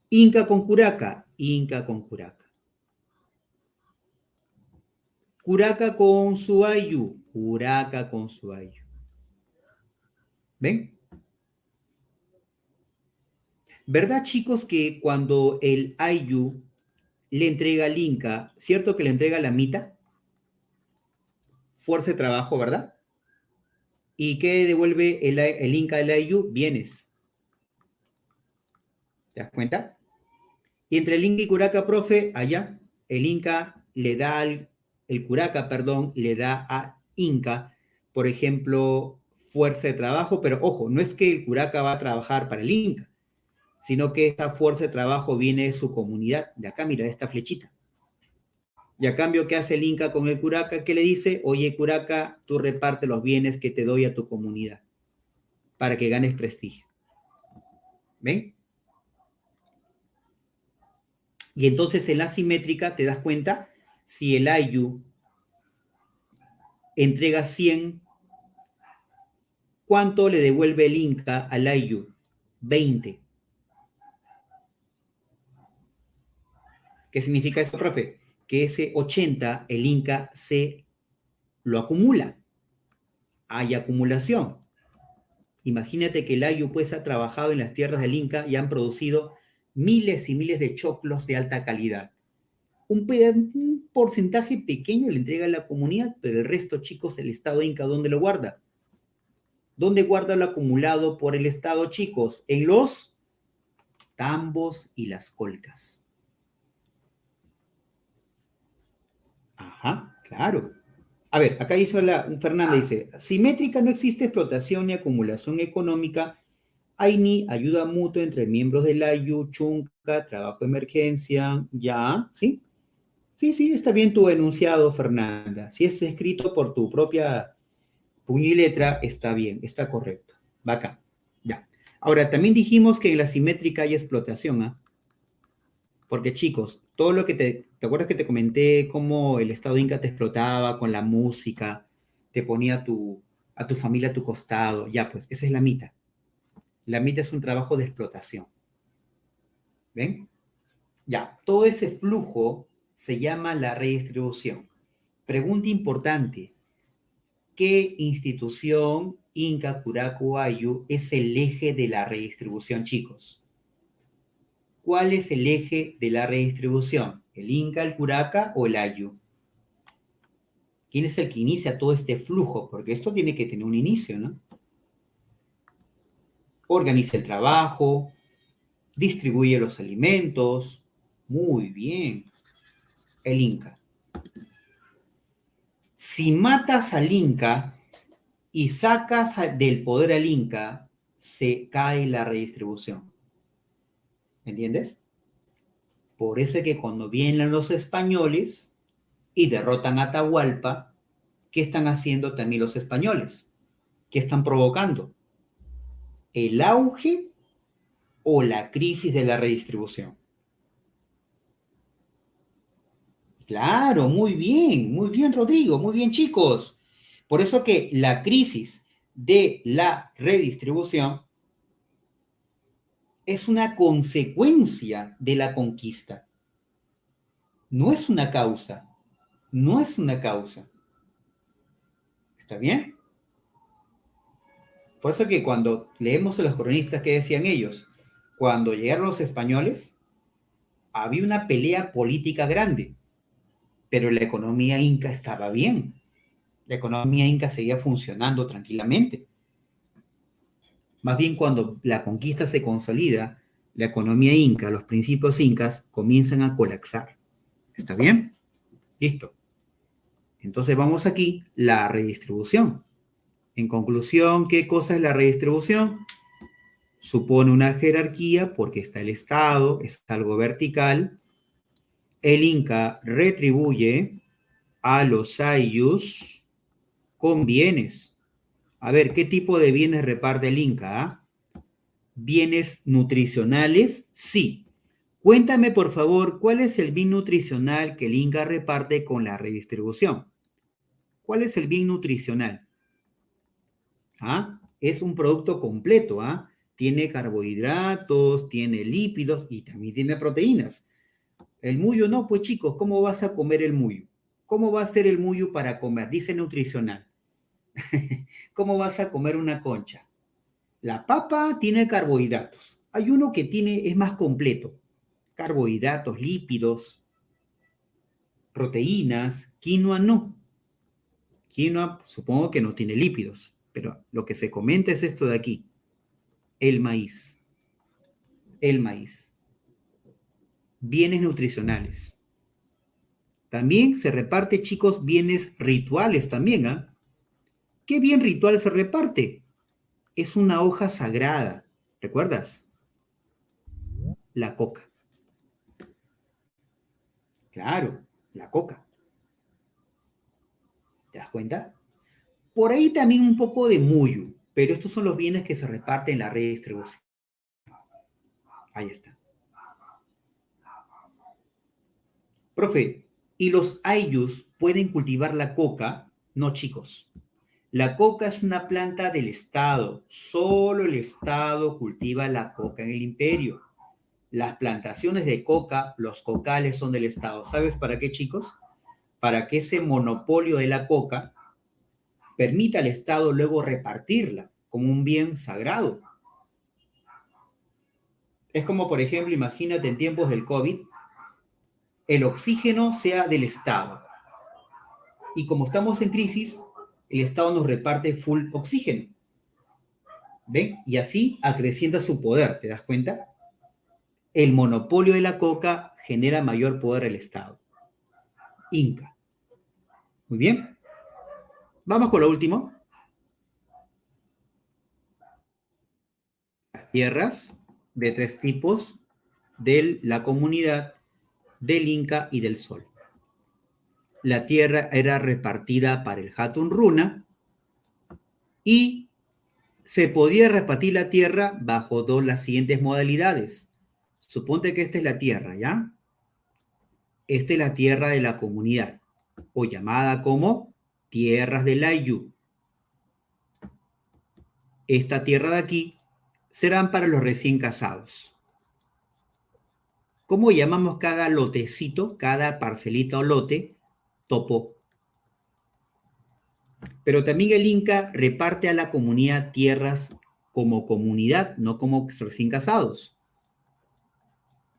Inca con Curaca, Inca con Curaca. Curaca con su Ayllu, Curaca con su Ayllu. ¿Ven? ¿Verdad, chicos, que cuando el Ayllu le entrega al Inca, cierto que le entrega la mita? Fuerza de trabajo, ¿verdad? ¿Y qué devuelve el Inca al Ayllu? Bienes. ¿Te das cuenta? Y entre el Inca y Curaca, profe, allá, el Inca le da el Curaca, perdón, le da a Inca, por ejemplo, fuerza de trabajo, pero ojo, no es que el Curaca va a trabajar para el Inca, sino que esa fuerza de trabajo viene de su comunidad. De acá, mira, esta flechita. Y a cambio, ¿qué hace el Inca con el Curaca? ¿Qué le dice? Oye, Curaca, tú reparte los bienes que te doy a tu comunidad para que ganes prestigio. ¿Ven? Y entonces en la simétrica te das cuenta, si el Ayllu entrega 100, ¿cuánto le devuelve el Inca al Ayllu? 20. ¿Qué significa eso, profe? Que ese 80 el Inca se lo acumula. Hay acumulación. Imagínate que el Ayllu pues ha trabajado en las tierras del Inca y han producido miles y miles de choclos de alta calidad. Un porcentaje pequeño le entrega a la comunidad, pero el resto, chicos, el Estado Inca, ¿dónde lo guarda? ¿Dónde guarda lo acumulado por el Estado, chicos? En los tambos y las colcas. Ajá, claro. A ver, acá dice Fernanda, dice, simétrica no existe explotación ni acumulación económica, hay ni ayuda mutua entre miembros del Ayllu, Chunca, trabajo de emergencia, ya, ¿sí? Sí, está bien tu enunciado, Fernanda. Si es escrito por tu propia puño y letra, está bien, está correcto. Va acá, ya. Ahora, también dijimos que en la simétrica hay explotación, ¿ah? Porque chicos, todo lo que ¿te acuerdas que te comenté cómo el Estado Inca te explotaba con la música, te ponía a tu familia a tu costado? Ya, pues, esa es la mita. La mita es un trabajo de explotación. ¿Ven? Ya, todo ese flujo se llama la redistribución. Pregunta importante. ¿Qué institución Inca Curacu Ayu es el eje de la redistribución, chicos? ¿Cuál es el eje de la redistribución? ¿El Inca, el Curaca o el Ayu? ¿Quién es el que inicia todo este flujo? Porque esto tiene que tener un inicio, ¿no? Organiza el trabajo, distribuye los alimentos. Muy bien, el Inca. Si matas al Inca y sacas del poder al Inca, se cae la redistribución. ¿Entiendes? Por eso es que cuando vienen los españoles y derrotan a Atahualpa, ¿qué están haciendo también los españoles? ¿Qué están provocando? ¿El auge o la crisis de la redistribución? Claro, muy bien, Rodrigo, muy bien, chicos. Por eso que la crisis de la redistribución es una consecuencia de la conquista. No es una causa, no es una causa. ¿Está bien? Por eso que cuando leemos a los cronistas, ¿qué decían ellos? Cuando llegaron los españoles, había una pelea política grande, pero la economía inca estaba bien. La economía inca seguía funcionando tranquilamente. Más bien cuando la conquista se consolida, la economía inca, los principios incas comienzan a colapsar. ¿Está bien? Listo. Entonces vamos aquí, la redistribución. En conclusión, ¿qué cosa es la redistribución? Supone una jerarquía porque está el Estado, es algo vertical. El Inca retribuye a los ayllus con bienes. A ver, ¿qué tipo de bienes reparte el Inca? ¿Ah? ¿Bienes nutricionales? Sí. Cuéntame, por favor, ¿cuál es el bien nutricional que el Inca reparte con la redistribución? ¿Cuál es el bien nutricional? ¿Ah? Es un producto completo, ¿ah? Tiene carbohidratos, tiene lípidos y también tiene proteínas. El muyo no, pues chicos, ¿cómo vas a comer el muyo? ¿Cómo va a ser el muyo para comer? Dice nutricional. ¿Cómo vas a comer una concha? La papa tiene carbohidratos. Hay uno que tiene, es más completo. Carbohidratos, lípidos, proteínas. Quinoa no. Quinoa supongo que no tiene lípidos, pero lo que se comenta es esto de aquí. El maíz. El maíz. Bienes nutricionales. También se reparte, chicos, bienes rituales también, ¿ah? ¿Qué bien ritual se reparte? Es una hoja sagrada. ¿Recuerdas? La coca. Claro, la coca. ¿Te das cuenta? Por ahí también un poco de muyu, pero estos son los bienes que se reparten en la redistribución. Ahí está. Profe, ¿y los ayllus pueden cultivar la coca? No, chicos. La coca es una planta del Estado. Solo el Estado cultiva la coca en el imperio. Las plantaciones de coca, los cocales son del Estado. ¿Sabes para qué, chicos? Para que ese monopolio de la coca permita al Estado luego repartirla como un bien sagrado. Es como, por ejemplo, imagínate en tiempos del COVID, el oxígeno sea del Estado. Y como estamos en crisis, el Estado nos reparte full oxígeno. ¿Ven? Y así acrecienta su poder, ¿te das cuenta? El monopolio de la coca genera mayor poder al Estado. Inca. Muy bien. Vamos con lo último. Las tierras de tres tipos de la comunidad del Inca y del Sol. La tierra era repartida para el Hatun Runa y se podía repartir la tierra bajo las siguientes modalidades. Suponte que esta es la tierra, ¿ya? Esta es la tierra de la comunidad, o llamada como tierras del Ayllu. Esta tierra de aquí serán para los recién casados. ¿Cómo llamamos cada lotecito, cada parcelita o lote? Topo. Pero también el Inca reparte a la comunidad tierras como comunidad, no como recién casados.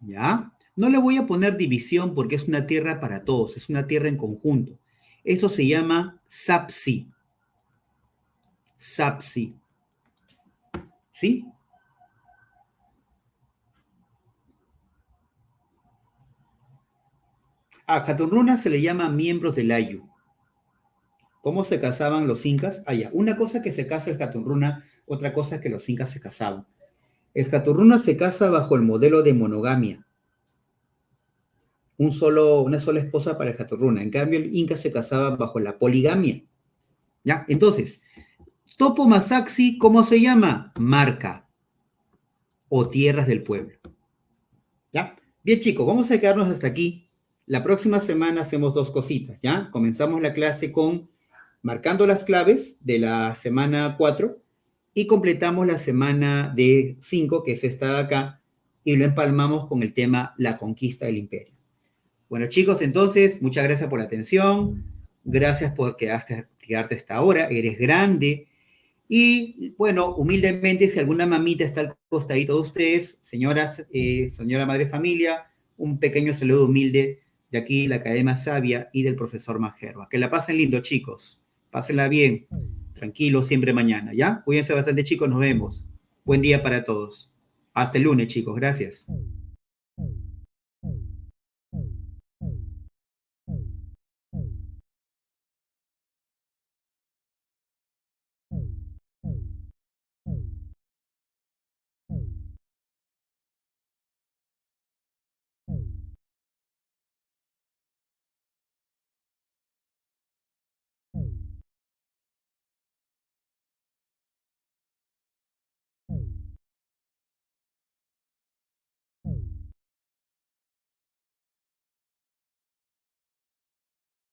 ¿Ya? No le voy a poner división porque es una tierra para todos, es una tierra en conjunto. Esto se llama Sapsi. Sapsi. ¿Sí? A Jatunruna se le llama miembros del Ayllu. ¿Cómo se casaban los incas? Ya. Una cosa que se casa el Jatunruna, otra cosa que los incas se casaban. El Jatunruna se casa bajo el modelo de monogamia. Una sola esposa para el Jatunruna. En cambio, el Inca se casaba bajo la poligamia. ¿Ya? Entonces, Topo Masaxi, ¿cómo se llama? Marca o tierras del pueblo. ¿Ya? Bien, chicos, vamos a quedarnos hasta aquí. La próxima semana hacemos dos cositas, ¿ya? Comenzamos la clase con marcando las claves de la semana 4 y completamos la semana de 5, que es esta de acá, y lo empalmamos con el tema la conquista del imperio. Bueno, chicos, entonces, muchas gracias por la atención, gracias por quedarte hasta ahora, eres grande, y bueno, humildemente, si alguna mamita está al costadito de ustedes, señoras, señora madre familia, un pequeño saludo humilde de aquí, la Academia Sabia y del profesor Majerba. Que la pasen lindo, chicos. Pásenla bien. Tranquilo, siempre mañana, ¿ya? Cuídense bastante, chicos. Nos vemos. Buen día para todos. Hasta el lunes, chicos. Gracias.